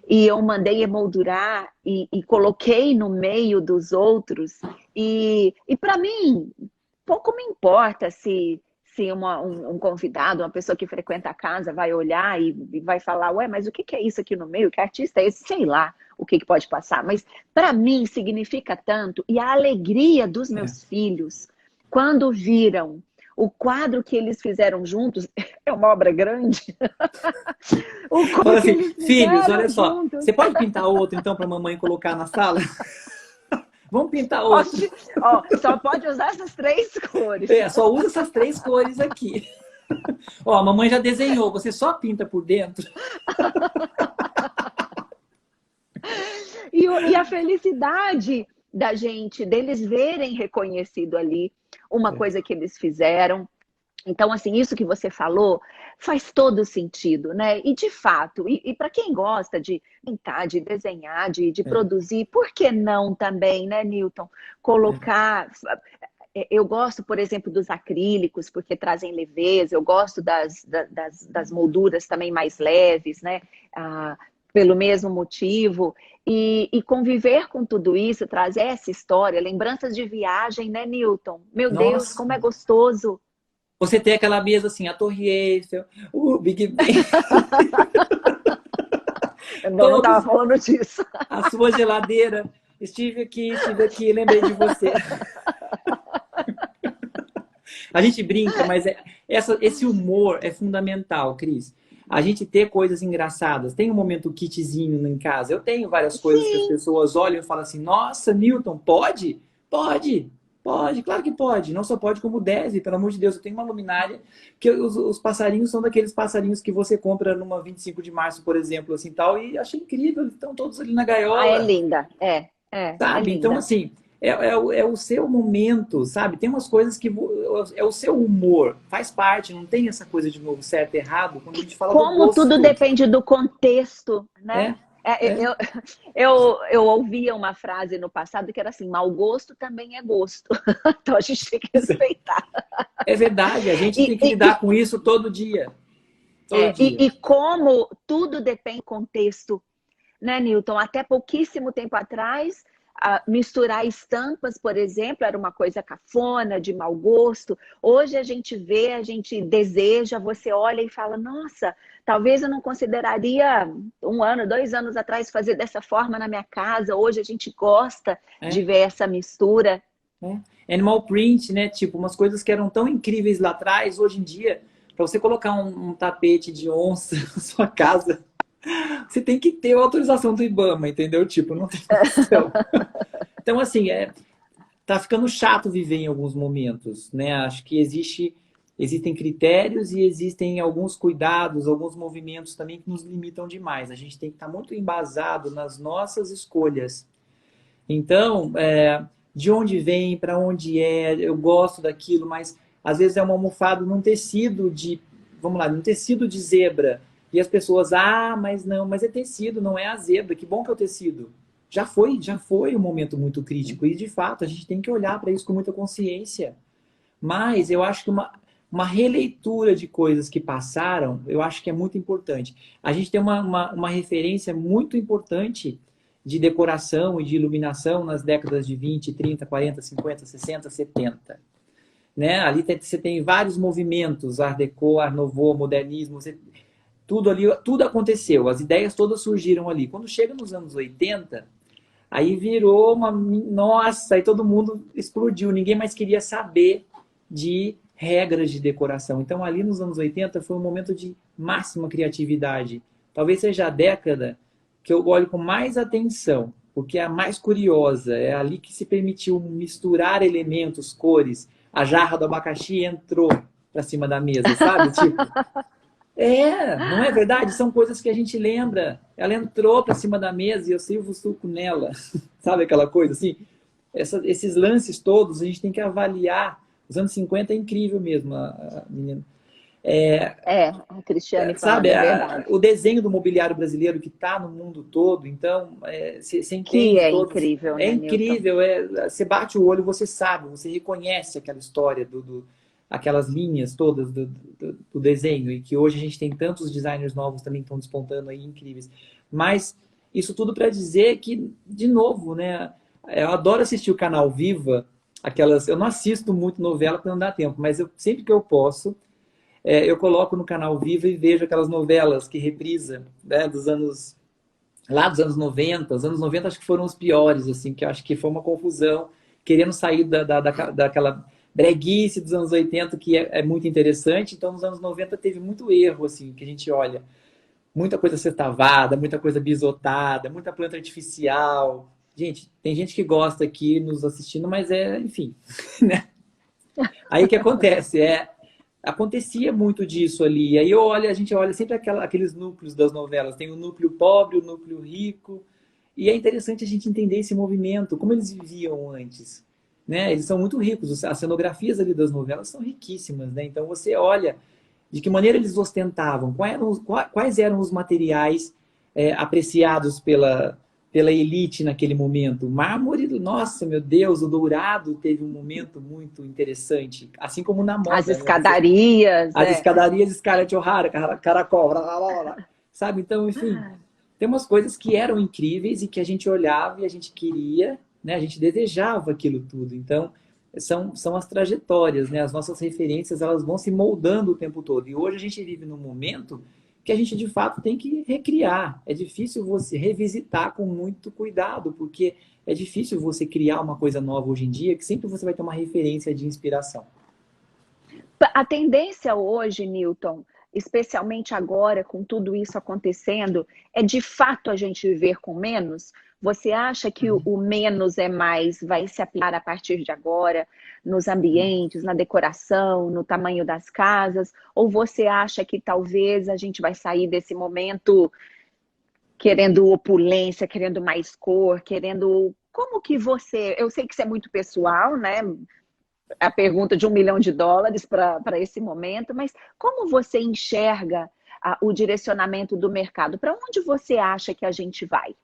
e eu mandei emoldurar e coloquei no meio dos outros e para mim pouco me importa se um convidado, uma pessoa que frequenta a casa vai olhar e vai falar, ué, mas o que é isso aqui no meio? Que artista é esse? Sei lá o que pode passar. Mas para mim significa tanto. E a alegria dos É. meus filhos, quando viram o quadro que eles fizeram juntos, é uma obra grande. O Fala quadro que assim, eles filhos, fizeram olha só, juntos. você pode pintar outro então para a mamãe colocar na sala? Vamos pintar outro. Ó, só pode usar essas 3 cores. Só usa essas 3 cores aqui. Ó, a mamãe já desenhou, você só pinta por dentro. E a felicidade da gente, deles verem reconhecido ali uma coisa que eles fizeram. Então, assim, isso que você falou faz todo sentido, né? E de fato, e para quem gosta de pintar, de desenhar, de É, produzir, por que não também, né, Newton? é. Colocar. Eu gosto, por exemplo, dos acrílicos, porque trazem leveza, eu gosto das molduras também mais leves, né? Pelo mesmo motivo. E conviver com tudo isso, trazer essa história, lembranças de viagem, né, Newton? Meu Deus, Nossa, como é gostoso! você tem aquela mesa assim, a Torre Eiffel, o Big Ben, Eu não estava todos, falando disso. a sua geladeira. Estive aqui, lembrei de você. A gente brinca, mas esse humor é fundamental, Cris. A gente ter coisas engraçadas. Tem um momento kitzinho em casa. Eu tenho várias coisas que as Sim, pessoas olham e falam assim: Nossa, Newton, pode? Pode, pode, claro que pode. Não só pode, como deve. Pelo amor de Deus, eu tenho uma luminária que os passarinhos são daqueles passarinhos que você compra numa 25 de março, por exemplo, assim tal. E achei incrível, eles estão todos ali na é gaiola. linda. É Sabe? Então, linda. assim, é o seu momento, sabe? Tem umas coisas que é o seu humor, faz parte, não tem essa coisa de novo certo e errado, quando a E gente fala do como tudo gosto. depende do contexto, né? É, é, Eu ouvia uma frase no passado que era assim: mau gosto também é gosto. Então a gente tem que respeitar. é verdade, a gente E, tem que e, e, lidar com isso todo dia. Todo é, e, dia. e como tudo depende do contexto, né, Newton? Até pouquíssimo tempo atrás, misturar estampas, por exemplo, era uma coisa cafona, de mau gosto. Hoje a gente vê, a gente deseja, você olha e fala, nossa, talvez eu não consideraria 1 ano, 2 anos atrás fazer dessa forma na minha casa. Hoje a gente gosta de É, ver essa mistura. é. Animal print, né? Tipo, umas coisas que eram tão incríveis lá atrás, hoje em dia, para você colocar um tapete de onça na sua casa, você tem que ter a autorização do IBAMA, entendeu? Tipo, não tem condição. Então, assim, tá ficando chato viver em alguns momentos, né? Acho que existem critérios e existem alguns cuidados, alguns movimentos também que nos limitam demais. A gente tem que estar muito embasado nas nossas escolhas. Então, de onde vem, para onde é, eu gosto daquilo, mas às vezes é uma almofada num tecido de, vamos lá, num tecido de zebra. E as pessoas, mas não, mas é tecido, não é a zebra. Que bom que é o tecido. Já foi um momento muito crítico e de fato a gente tem que olhar para isso com muita consciência. Mas eu acho que uma releitura de coisas que passaram, eu acho que é muito importante. A gente tem uma referência muito importante de decoração e de iluminação nas décadas de 20, 30, 40, 50, 60, 70. Né? Ali você tem vários movimentos, Art Deco, Art Nouveau, modernismo, tudo ali, tudo aconteceu, as ideias todas surgiram ali. Quando chega nos anos 80, aí virou uma... Nossa, aí todo mundo explodiu, ninguém mais queria saber de regras de decoração. Então ali nos anos 80 foi um momento de máxima criatividade. Talvez seja a década que eu olho com mais atenção, porque é a mais curiosa, é ali que se permitiu misturar elementos, cores. A jarra do abacaxi entrou para cima da mesa, sabe? Tipo, não é verdade? São coisas que a gente lembra. Ela entrou para cima da mesa e eu sirvo suco nela. Sabe aquela coisa assim? Esses lances todos a gente tem que avaliar. Os anos 50 é incrível mesmo, a menina. A Cristiane falando, Sabe, é verdade. o desenho do mobiliário brasileiro que está no mundo todo, então, você Que entende é todos. incrível, É né, Newton? incrível, você bate o olho, você sabe, você reconhece aquela história, aquelas linhas todas do desenho, e que hoje a gente tem tantos designers novos também que estão despontando aí, incríveis. Mas isso tudo para dizer que, de novo, né, eu adoro assistir o canal Viva, eu não assisto muito novela porque não dá tempo, mas sempre que eu posso, eu coloco no canal Viva e vejo aquelas novelas que reprisa, né, dos anos 90. Os anos 90 acho que foram os piores, assim, que eu acho que foi uma confusão, querendo sair daquela breguice dos anos 80, que é muito interessante. Então, nos anos 90 teve muito erro, assim, que a gente olha. Muita coisa sextavada, muita coisa bisotada, muita planta artificial. Gente, tem gente que gosta aqui nos assistindo, mas enfim, né? Aí o que acontece? Acontecia muito disso ali. Aí a gente olha sempre aqueles núcleos das novelas. Tem o núcleo pobre, o núcleo rico. E é interessante a gente entender esse movimento, como eles viviam antes. Né? Eles são muito ricos. As cenografias ali das novelas são riquíssimas. Né? Então você olha de que maneira eles ostentavam, quais eram os materiais apreciados pela elite naquele momento. O mármore, nossa, meu Deus, o dourado teve um momento muito interessante, assim como na As moda, né? escadarias, As escadarias Scarlett O'Hara, caracol, blá, blá, blá, blá. Sabe? Então, enfim, tem umas coisas que eram incríveis e que a gente olhava e a gente queria, né? A gente desejava aquilo tudo. Então, são as trajetórias, né? As nossas referências, elas vão se moldando o tempo todo. E hoje a gente vive num momento que a gente de fato tem que recriar. É difícil você revisitar com muito cuidado, porque é difícil você criar uma coisa nova hoje em dia, que sempre você vai ter uma referência de inspiração. A tendência hoje, Newton, especialmente agora, com tudo isso acontecendo, é de fato a gente viver com menos? Você acha que o menos é mais, vai se aplicar a partir de agora, nos ambientes, na decoração, no tamanho das casas? Ou você acha que talvez a gente vai sair desse momento querendo opulência, querendo mais cor, querendo... Como que você... Eu sei que isso é muito pessoal, né? A pergunta de US$ 1 milhão para esse momento, mas como você enxerga o direcionamento do mercado? Para onde você acha que a gente vai?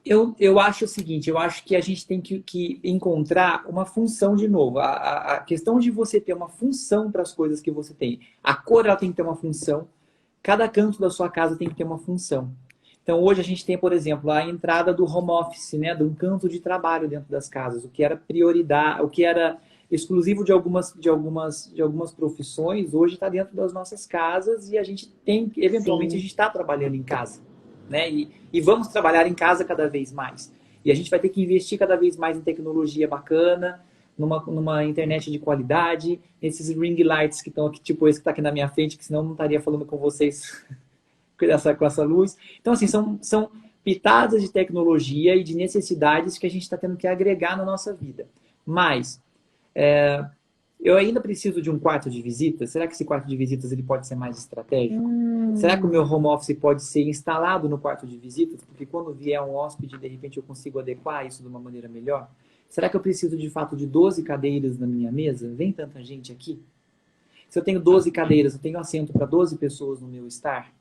Eu acho o seguinte, eu acho que a gente tem que encontrar uma função de novo. A questão de você ter uma função para as coisas que você tem. A cor ela tem que ter uma função. Cada canto da sua casa tem que ter uma função. Então, hoje a gente tem, por exemplo, a entrada do home office, né, de um canto de trabalho dentro das casas, o que era prioridade, o que era exclusivo de algumas profissões, hoje está dentro das nossas casas e a gente tem, eventualmente, a Sim. gente está trabalhando em casa, né? E vamos trabalhar em casa cada vez mais. E a gente vai ter que investir cada vez mais em tecnologia bacana, numa internet de qualidade, nesses ring lights que estão aqui, tipo esse que está aqui na minha frente, que senão eu não estaria falando com vocês com essa luz. Então, assim, são pitadas de tecnologia e de necessidades que a gente está tendo que agregar na nossa vida. Mas, eu ainda preciso de um quarto de visitas? Será que esse quarto de visitas ele pode ser mais estratégico? Será que o meu home office pode ser instalado no quarto de visitas? Porque quando vier um hóspede, de repente eu consigo adequar isso de uma maneira melhor? Será que eu preciso de fato de 12 cadeiras na minha mesa? Vem tanta gente aqui? Se eu tenho 12 cadeiras, eu tenho assento para 12 pessoas no meu estar?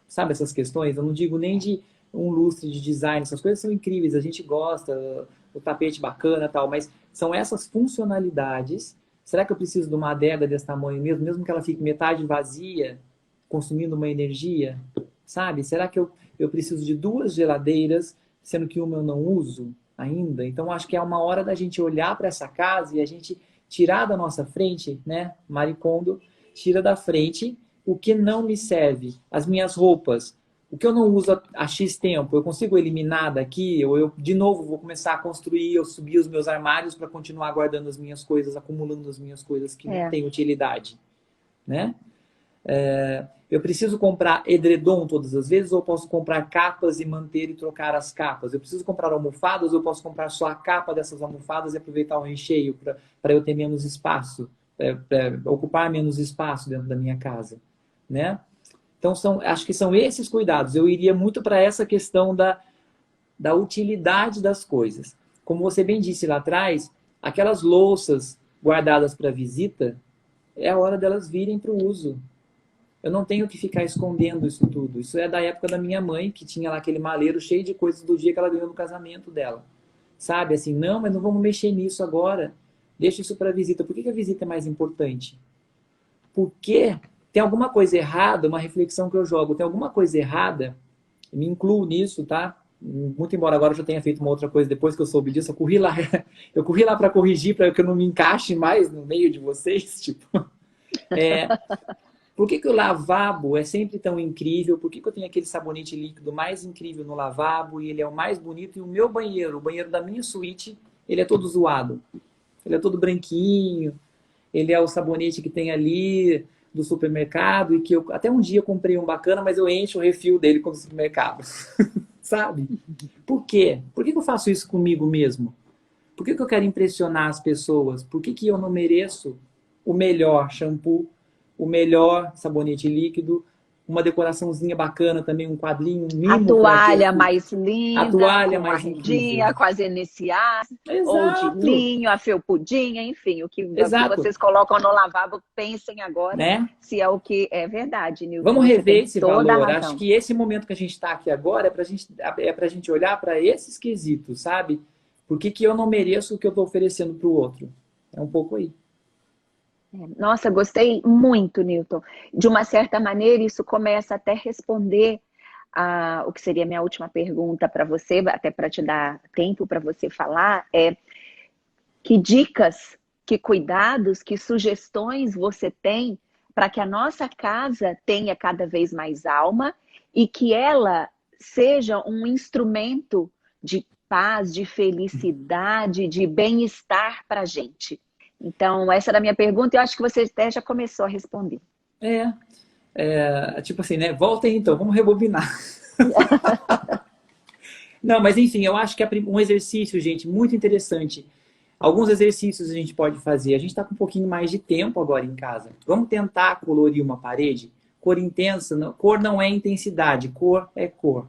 Sabe essas questões? Eu não digo nem de um lustre de design, essas coisas são incríveis, a gente gosta, o tapete bacana e tal, mas são essas funcionalidades. Será que eu preciso de uma adega desse tamanho mesmo, mesmo que ela fique metade vazia, consumindo uma energia? Sabe? Será que eu preciso de 2 geladeiras, sendo que uma eu não uso ainda? Então, acho que é uma hora da gente olhar para essa casa e a gente tirar da nossa frente, né? Marie Kondo tira da frente o que não me serve, as minhas roupas, o que eu não uso há X tempo, eu consigo eliminar daqui, ou eu, de novo, vou começar a construir, eu subir os meus armários para continuar guardando as minhas coisas, acumulando as minhas coisas que não têm utilidade, né? Eu preciso comprar edredom todas as vezes ou eu posso comprar capas e manter e trocar as capas? Eu preciso comprar almofadas ou eu posso comprar só a capa dessas almofadas e aproveitar o recheio para eu ter menos espaço, para ocupar menos espaço dentro da minha casa, né? Então, acho que são esses cuidados. Eu iria muito para essa questão da utilidade das coisas. Como você bem disse lá atrás, aquelas louças guardadas para visita, é a hora delas virem para o uso. Eu não tenho que ficar escondendo isso tudo. Isso é da época da minha mãe, que tinha lá aquele maleiro cheio de coisas do dia que ela ganhou no casamento dela. Sabe, assim, não, mas não vamos mexer nisso agora. Deixa isso para a visita. Por que a visita é mais importante? Porque tem alguma coisa errada, uma reflexão que eu jogo, tem alguma coisa errada, me incluo nisso, tá? Muito embora agora eu já tenha feito uma outra coisa depois que eu soube disso, eu corri lá para corrigir, para que eu não me encaixe mais no meio de vocês, tipo. Por que o lavabo é sempre tão incrível? Por que eu tenho aquele sabonete líquido mais incrível no lavabo e ele é o mais bonito? E o meu banheiro, o banheiro da minha suíte, ele é todo zoado. Ele é todo branquinho. Ele é o sabonete que tem ali do supermercado e que eu até um dia comprei um bacana, mas eu encho o refil dele com o supermercado. Sabe? Por quê? Por que eu faço isso comigo mesmo? Por que eu quero impressionar as pessoas? Por que eu não mereço o melhor shampoo, o melhor sabonete líquido, uma decoraçãozinha bacana também, um quadrinho, um A mimo para que toalha eu... mais A linda, toalha com a mais incrível. rendinha, com as iniciais, ou de Exato, linho, a felpudinha, enfim, o que exato, vocês colocam no lavabo, pensem agora né? se é o que é verdade, Newton. Vamos Você rever tem esse toda a valor. Acho razão. que esse momento que a gente está aqui agora é para a gente olhar para esses quesitos, sabe? Por que eu não mereço o que eu estou oferecendo para o outro? É um pouco aí. Nossa, gostei muito, Newton. De uma certa maneira, isso começa até a responder o que seria a minha última pergunta para você, até para te dar tempo para você falar, que dicas, que cuidados, que sugestões você tem para que a nossa casa tenha cada vez mais alma e que ela seja um instrumento de paz, de felicidade, de bem-estar para a gente. Então, essa era a minha pergunta e eu acho que você até já começou a responder. Tipo assim, né? Voltem então, vamos rebobinar. Não, mas enfim, eu acho que é um exercício, gente, muito interessante. Alguns exercícios a gente pode fazer. A gente está com um pouquinho mais de tempo agora em casa. Vamos tentar colorir uma parede? Cor intensa, não, cor não é intensidade, cor é cor.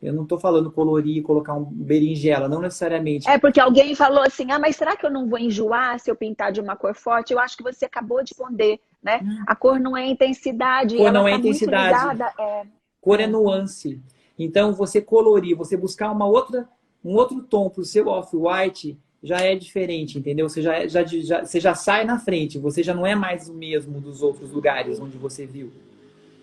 Eu não estou falando colorir e colocar um berinjela, não necessariamente. Porque alguém falou assim, mas será que eu não vou enjoar se eu pintar de uma cor forte? Eu acho que você acabou de responder, né? A cor não é intensidade, Cor ela não é está muito intensidade, ligada. cor é nuance. Então, você colorir, você buscar um outro tom para o seu off-white já é diferente, entendeu? Você já sai na frente, você já não é mais o mesmo dos outros lugares onde você viu.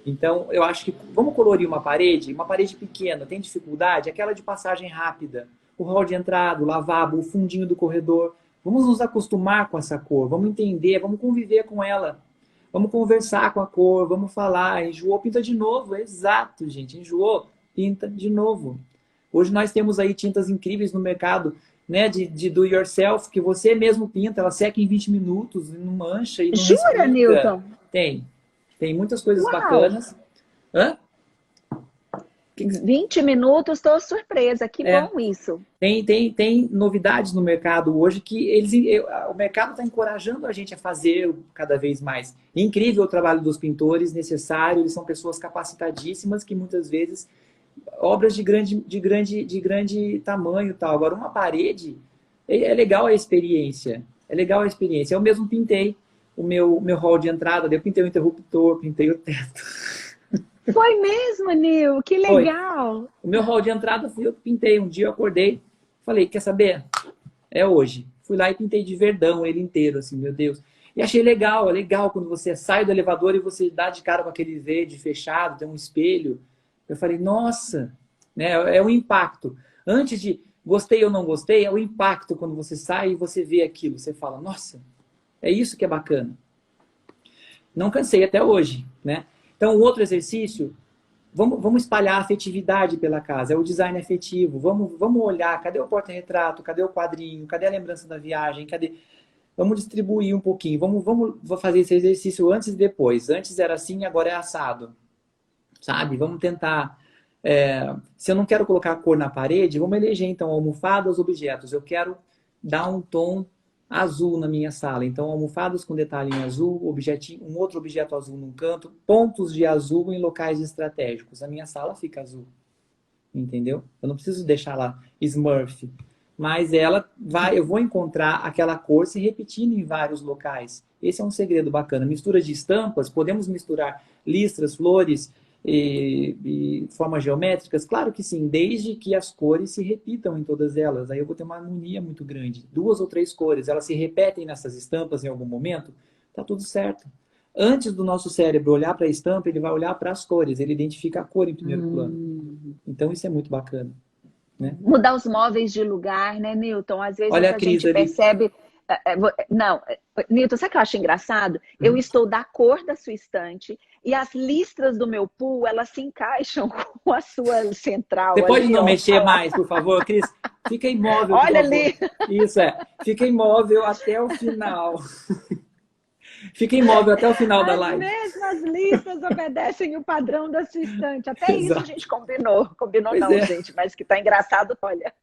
Então, eu acho que vamos colorir uma parede pequena, tem dificuldade? Aquela de passagem rápida, o hall de entrada, o lavabo, o fundinho do corredor. Vamos nos acostumar com essa cor, vamos entender, vamos conviver com ela. Vamos conversar com a cor, vamos falar. Enjoou, pinta de novo. Exato, gente. Enjoou, pinta de novo. Hoje nós temos aí tintas incríveis no mercado, né, de do yourself, que você mesmo pinta, ela seca em 20 minutos, não mancha e não Jura, respinga. Newton? Tem. Tem muitas coisas Uau! bacanas. Hã? 20 minutos, estou surpresa. Que É, bom isso. tem novidades no mercado hoje que o mercado está encorajando a gente a fazer cada vez mais. Incrível o trabalho dos pintores, necessário, eles são pessoas capacitadíssimas que muitas vezes obras de grande tamanho, tal. Agora uma parede é legal a experiência, é legal a experiência. Eu mesmo pintei o meu hall de entrada, daí eu pintei o interruptor, pintei o teto. Foi mesmo, Nil? Que Foi. legal! O meu hall de entrada fui eu que pintei. Um dia eu acordei, falei, quer saber? É hoje. Fui lá e pintei de verdão ele inteiro, assim, meu Deus. E achei legal, é legal quando você sai do elevador e você dá de cara com aquele verde fechado, tem um espelho. Eu falei, nossa, né? É o impacto. Antes de gostei ou não gostei, é o impacto quando você sai e você vê aquilo. Você fala, nossa, é isso que é bacana. Não cansei até hoje, né? Então, o outro exercício, vamos espalhar a afetividade pela casa, é o design afetivo. Vamos olhar, cadê o porta-retrato, cadê o quadrinho, cadê a lembrança da viagem, cadê... Vamos distribuir um pouquinho, vamos fazer esse exercício antes e depois. Antes era assim, agora é assado, sabe? Vamos tentar... se eu não quero colocar cor na parede, vamos eleger então almofadas, objetos. Eu quero dar um tom azul na minha sala. Então, almofadas com detalhe em azul, um outro objeto azul num canto, pontos de azul em locais estratégicos. A minha sala fica azul, entendeu? Eu não preciso deixar lá Smurf, mas eu vou encontrar aquela cor se repetindo em vários locais. Esse é um segredo bacana. Mistura de estampas, podemos misturar listras, flores e formas geométricas? Claro que sim, desde que as cores se repitam em todas elas. Aí eu vou ter uma harmonia muito grande. 2 ou 3 cores, elas se repetem nessas estampas em algum momento, tá tudo certo. Antes do nosso cérebro olhar para a estampa, ele vai olhar para as cores, ele identifica a cor em primeiro plano. Então isso é muito bacana, né? Mudar os móveis de lugar, né, Newton? Às vezes Olha a a Cris gente ali. percebe. Não, Newton, sabe o que eu acho engraçado? Eu estou da cor da sua estante e as listras do meu pool, elas se encaixam com a sua Você central pode ali, não ó. mexer mais, por favor, Cris? Fica imóvel, por Olha favor. ali. Isso fica imóvel até o final. Fica imóvel até o final da As live. mesmas listas obedecem o padrão da sua estante. Até isso a Exato. gente combinou. Combinou Pois não, é. gente, mas que tá engraçado, olha.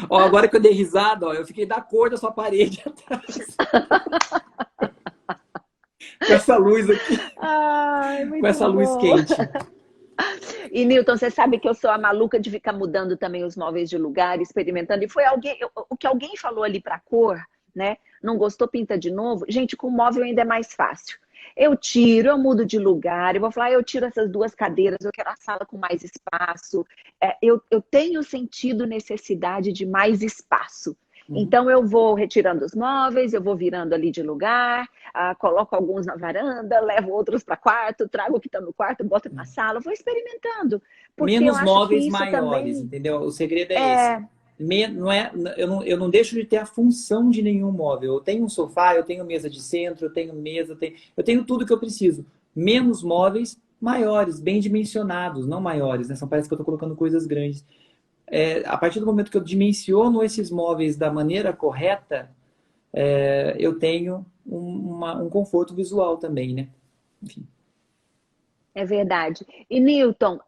Ó, agora que eu dei risada, ó, eu fiquei da cor da sua parede atrás. Com essa luz aqui, Ai, com muito essa luz bom. quente. E Newton, você sabe que eu sou a maluca de ficar mudando também os móveis de lugar, experimentando. E foi o que alguém falou ali para cor, né? Não gostou, pinta de novo. Gente, com móvel ainda é mais fácil. Eu tiro, eu mudo de lugar, eu vou falar, eu tiro essas 2 cadeiras, eu quero a sala com mais espaço. Eu tenho sentido necessidade de mais espaço. Uhum. Então, eu vou retirando os móveis, eu vou virando ali de lugar, coloco alguns na varanda, levo outros para quarto, trago o que está no quarto, boto na sala, vou experimentando, porque eu Menos acho que móveis isso maiores, também entendeu? O segredo é esse. é, Não é, eu não deixo de ter a função de nenhum móvel. Eu tenho um sofá, eu tenho mesa de centro, eu tenho mesa, eu tenho tudo que eu preciso. Menos móveis maiores, bem dimensionados, não maiores, né? Só parece que eu estou colocando coisas grandes. A partir do momento que eu dimensiono esses móveis da maneira correta, eu tenho um conforto visual também, né? Enfim. É verdade. E Newton,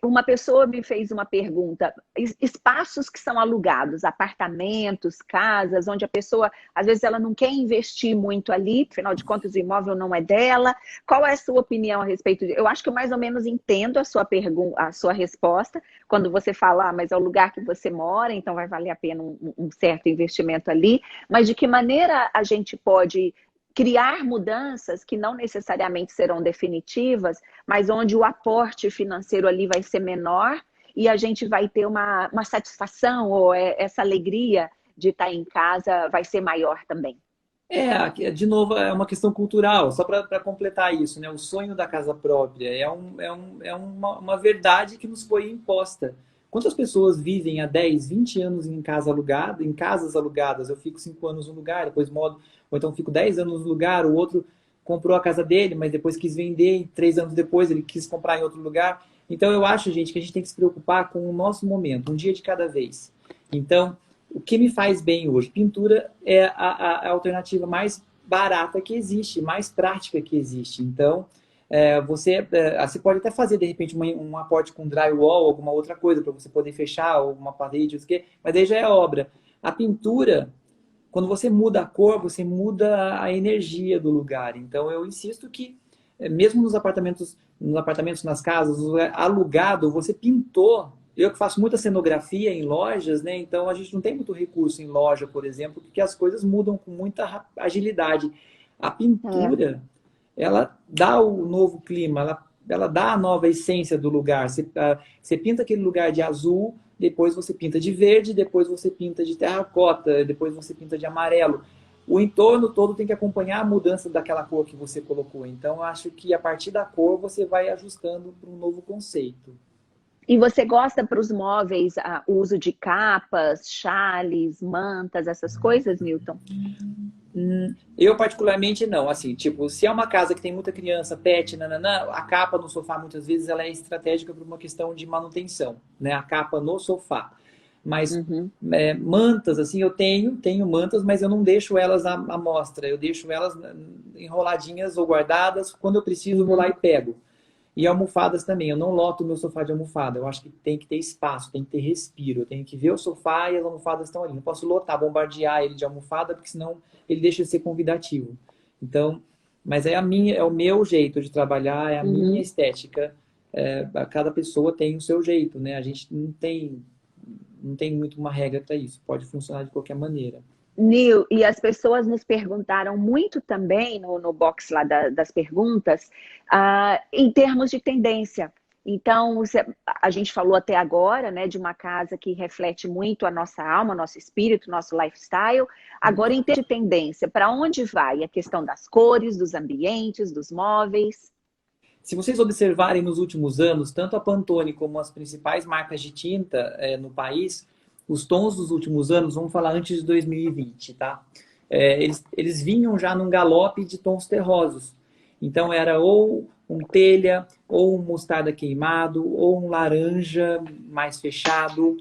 uma pessoa me fez uma pergunta: espaços que são alugados, apartamentos, casas, onde a pessoa, às vezes, ela não quer investir muito ali, afinal de contas, o imóvel não é dela. Qual é a sua opinião a respeito disso? Eu acho que eu mais ou menos entendo a sua pergunta, a sua resposta, quando você fala, mas é o lugar que você mora, então vai valer a pena um certo investimento ali. Mas de que maneira a gente pode criar mudanças que não necessariamente serão definitivas, mas onde o aporte financeiro ali vai ser menor e a gente vai ter uma satisfação ou essa alegria de estar em casa vai ser maior também. De novo, é uma questão cultural, só para completar isso, né? O sonho da casa própria uma verdade que nos foi imposta. Quantas pessoas vivem há 10, 20 anos em casa alugada, em casas alugadas? Eu fico 5 anos no lugar, depois modo, ou então fico 10 anos no lugar, o outro comprou a casa dele, mas depois quis vender, e 3 anos depois ele quis comprar em outro lugar. Então eu acho, gente, que a gente tem que se preocupar com o nosso momento, um dia de cada vez. Então, o que me faz bem hoje? Pintura é a alternativa mais barata que existe, mais prática que existe. Então, você pode até fazer, de repente, um aporte com drywall, alguma outra coisa, para você poder fechar alguma parede, mas aí já é obra. A pintura, quando você muda a cor, você muda a energia do lugar. Então, eu insisto que, mesmo nos apartamentos, nas casas, alugado, você pintou. Eu que faço muita cenografia em lojas, né? Então a gente não tem muito recurso em loja, por exemplo, porque as coisas mudam com muita agilidade. A É. pintura, ela dá o novo clima, ela dá a nova essência do lugar. Você pinta aquele lugar de azul, depois você pinta de verde, depois você pinta de terracota, depois você pinta de amarelo. O entorno todo tem que acompanhar a mudança daquela cor que você colocou. Então, eu acho que a partir da cor você vai ajustando para um novo conceito. E você gosta para os móveis o uso de capas, chales, mantas, essas coisas, Newton? Eu particularmente não, assim, tipo, se é uma casa que tem muita criança, pet, nananã, a capa no sofá muitas vezes ela é estratégica por uma questão de manutenção, né? A capa no sofá. Mas Uhum. mantas, assim, eu tenho mantas, mas eu não deixo elas à mostra, eu deixo elas enroladinhas ou guardadas, quando eu preciso eu vou lá Uhum. e pego. E almofadas também, eu não loto o meu sofá de almofada. Eu acho que tem que ter espaço, tem que ter respiro. Eu tenho que ver o sofá e as almofadas estão ali. Não posso lotar, bombardear ele de almofada, porque senão ele deixa de ser convidativo. Então, mas é o meu jeito de trabalhar, é a minha Uhum. estética. Cada pessoa tem o seu jeito, né? A gente não tem muito uma regra para isso. Pode funcionar de qualquer maneira. Nil, e as pessoas nos perguntaram muito também no box lá das perguntas, em termos de tendência. Então, a gente falou até agora, né, de uma casa que reflete muito a nossa alma, nosso espírito, nosso lifestyle. Agora, em termos de tendência, para onde vai a questão das cores, dos ambientes, dos móveis? Se vocês observarem nos últimos anos, tanto a Pantone como as principais marcas de tinta no país, os tons dos últimos anos, vamos falar antes de 2020, tá? Eles vinham já num galope de tons terrosos. Então era ou um telha, ou um mostarda queimado, ou um laranja mais fechado.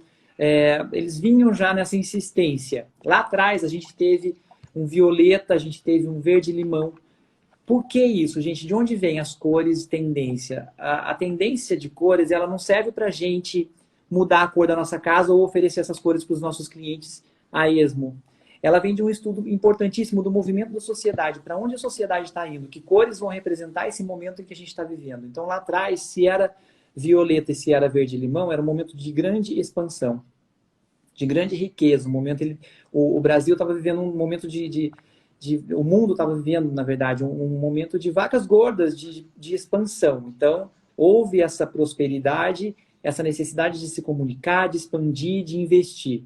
Eles vinham já nessa insistência. Lá atrás a gente teve um violeta, a gente teve um verde-limão. Por que isso, gente? De onde vem as cores e tendência? A tendência de cores, ela não serve para a gente mudar a cor da nossa casa ou oferecer essas cores para os nossos clientes a esmo. Ela vem de um estudo importantíssimo do movimento da sociedade, para onde a sociedade está indo, que cores vão representar esse momento em que a gente está vivendo. Então, lá atrás, se era violeta e se era verde-limão, era um momento de grande expansão, de grande riqueza. O Brasil estava vivendo um momento o mundo estava vivendo, na verdade, um momento de vacas gordas, de expansão. Então, houve essa prosperidade, essa necessidade de se comunicar, de expandir, de investir.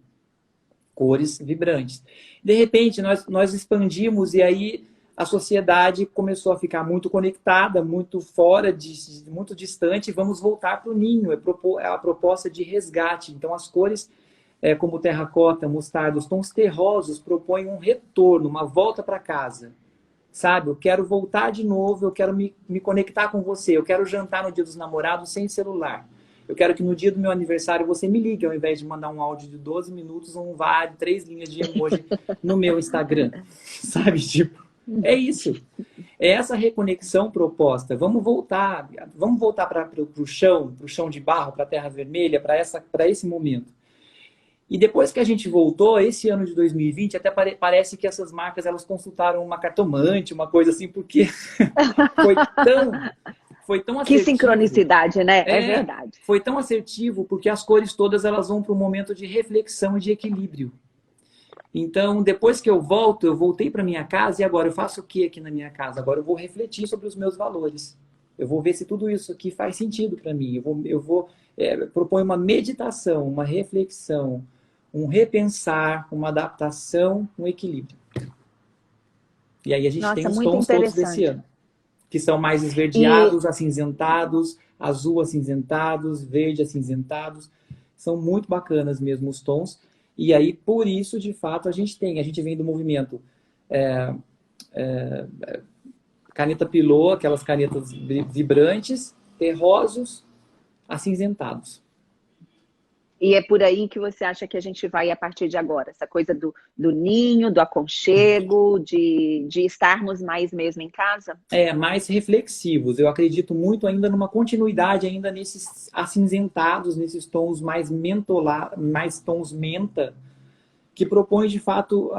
Cores vibrantes. De repente, nós expandimos e aí a sociedade começou a ficar muito conectada, muito fora, muito distante. Vamos voltar para o ninho, é a proposta de resgate. Então, as cores como terracota, mostarda, os tons terrosos propõem um retorno, uma volta para casa. Sabe? Eu quero voltar de novo, eu quero me conectar com você, eu quero jantar no dia dos namorados sem celular. Eu quero que no dia do meu aniversário você me ligue, ao invés de mandar um áudio de 12 minutos ou 3 linhas de emoji no meu Instagram. Sabe? Tipo, é isso. É essa reconexão proposta. Vamos voltar para o chão de barro, para a terra vermelha, para esse momento. E depois que a gente voltou, esse ano de 2020, até parece que essas marcas elas consultaram uma cartomante, uma coisa assim, porque foi tão, foi tão Que assertivo. sincronicidade, né? É É, verdade. foi tão assertivo porque as cores todas elas vão para um momento de reflexão e de equilíbrio. Então, depois que eu voltei para minha casa e agora eu faço o que aqui na minha casa? Agora eu vou refletir sobre os meus valores. Eu vou ver se tudo isso aqui faz sentido para mim. Eu vou propor uma meditação, uma reflexão, um repensar, uma adaptação, um equilíbrio. E aí a gente tem Nossa, os muito tons todos desse interessante. ano, que são mais E esverdeados, acinzentados, azul acinzentados, verde acinzentados. São muito bacanas mesmo os tons. E aí, por isso, de fato, a gente vem do movimento caneta pilô, aquelas canetas vibrantes, terrosos, acinzentados. E é por aí que você acha que a gente vai a partir de agora? Essa coisa do ninho, do aconchego, de estarmos mais mesmo em casa? Mais reflexivos. Eu acredito muito ainda numa continuidade ainda nesses acinzentados, nesses tons mais mais tons menta, que propõe de fato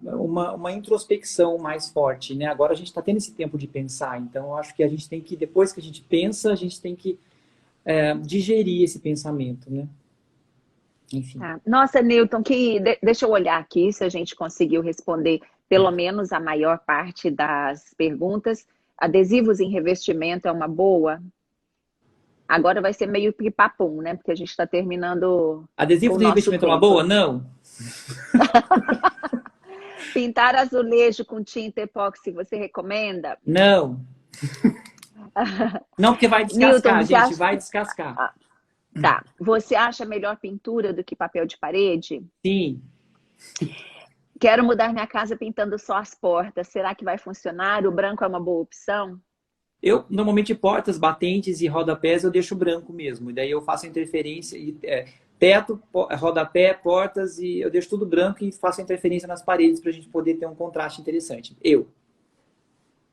uma introspecção mais forte, né? Agora a gente está tendo esse tempo de pensar, então eu acho que a gente tem que, depois que a gente pensa, a gente tem que digerir esse pensamento, né? Enfim. Tá. Nossa, Newton, deixa eu olhar aqui se a gente conseguiu responder pelo menos a maior parte das perguntas. Adesivos em revestimento é uma boa? Agora vai ser meio pipapum, né? Porque a gente está terminando Adesivo o de nosso revestimento é uma tempo. boa? Não. Pintar azulejo com tinta epóxi, você recomenda? Não. Não, porque vai Newton, descascar, você gente, acha... vai descascar. Tá. Você acha melhor pintura do que papel de parede? Sim. Quero mudar minha casa pintando só as portas. Será que vai funcionar? O branco é uma boa opção? Eu, normalmente, portas, batentes e rodapés eu deixo branco mesmo. E daí eu faço interferência, teto, rodapé, portas, e eu deixo tudo branco e faço interferência nas paredes para a gente poder ter um contraste interessante.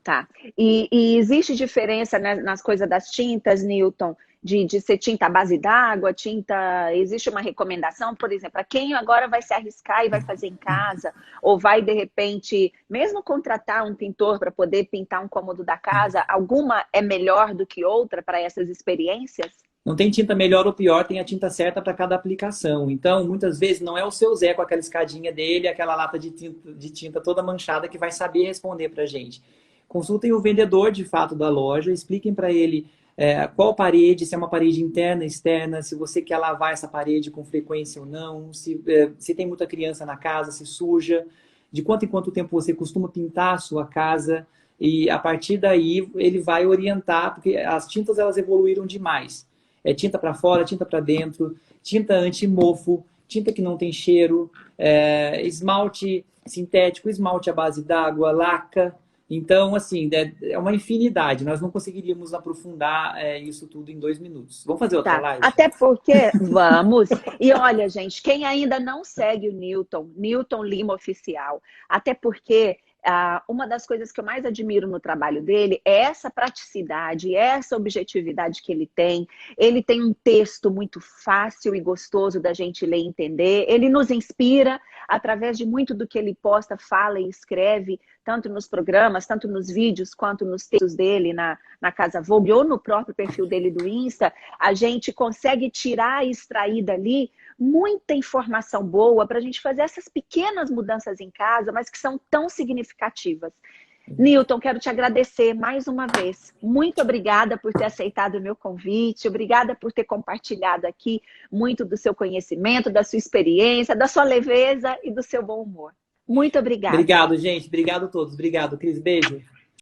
Tá. E existe diferença nas coisas das tintas, Newton, de ser tinta à base d'água, tinta. Existe uma recomendação, por exemplo, para quem agora vai se arriscar e vai fazer em casa, ou vai, de repente, mesmo contratar um pintor para poder pintar um cômodo da casa, alguma é melhor do que outra para essas experiências? Não tem tinta melhor ou pior, tem a tinta certa para cada aplicação. Então, muitas vezes, não é o seu Zé com aquela escadinha dele, aquela lata de tinta toda manchada que vai saber responder para a gente. Consultem o vendedor, de fato, da loja, expliquem para ele qual parede, se é uma parede interna, externa, se você quer lavar essa parede com frequência ou não, se tem muita criança na casa, se suja, de quanto em quanto tempo você costuma pintar a sua casa, e a partir daí ele vai orientar, porque as tintas elas evoluíram demais. Tinta para fora, tinta para dentro, tinta anti-mofo, tinta que não tem cheiro, esmalte sintético, esmalte à base d'água, laca. Então, assim, é uma infinidade. Nós não conseguiríamos aprofundar isso tudo em 2 minutos. Vamos fazer outra Tá, live? até porque, vamos. E olha, gente, quem ainda não segue o Newton, Newton Lima Oficial, até porque uma das coisas que eu mais admiro no trabalho dele é essa praticidade, essa objetividade que ele tem. Ele tem um texto muito fácil e gostoso da gente ler e entender. Ele nos inspira através de muito do que ele posta, fala e escreve, tanto nos programas, tanto nos vídeos, quanto nos textos dele na Casa Vogue, ou no próprio perfil dele do Insta. A gente consegue tirar e extrair dali muita informação boa para a gente fazer essas pequenas mudanças em casa, mas que são tão significativas. Newton, quero te agradecer mais uma vez. Muito obrigada por ter aceitado o meu convite, obrigada por ter compartilhado aqui muito do seu conhecimento, da sua experiência, da sua leveza e do seu bom humor. Muito obrigada. Obrigado, gente. Obrigado a todos. Obrigado, Cris. Beijo.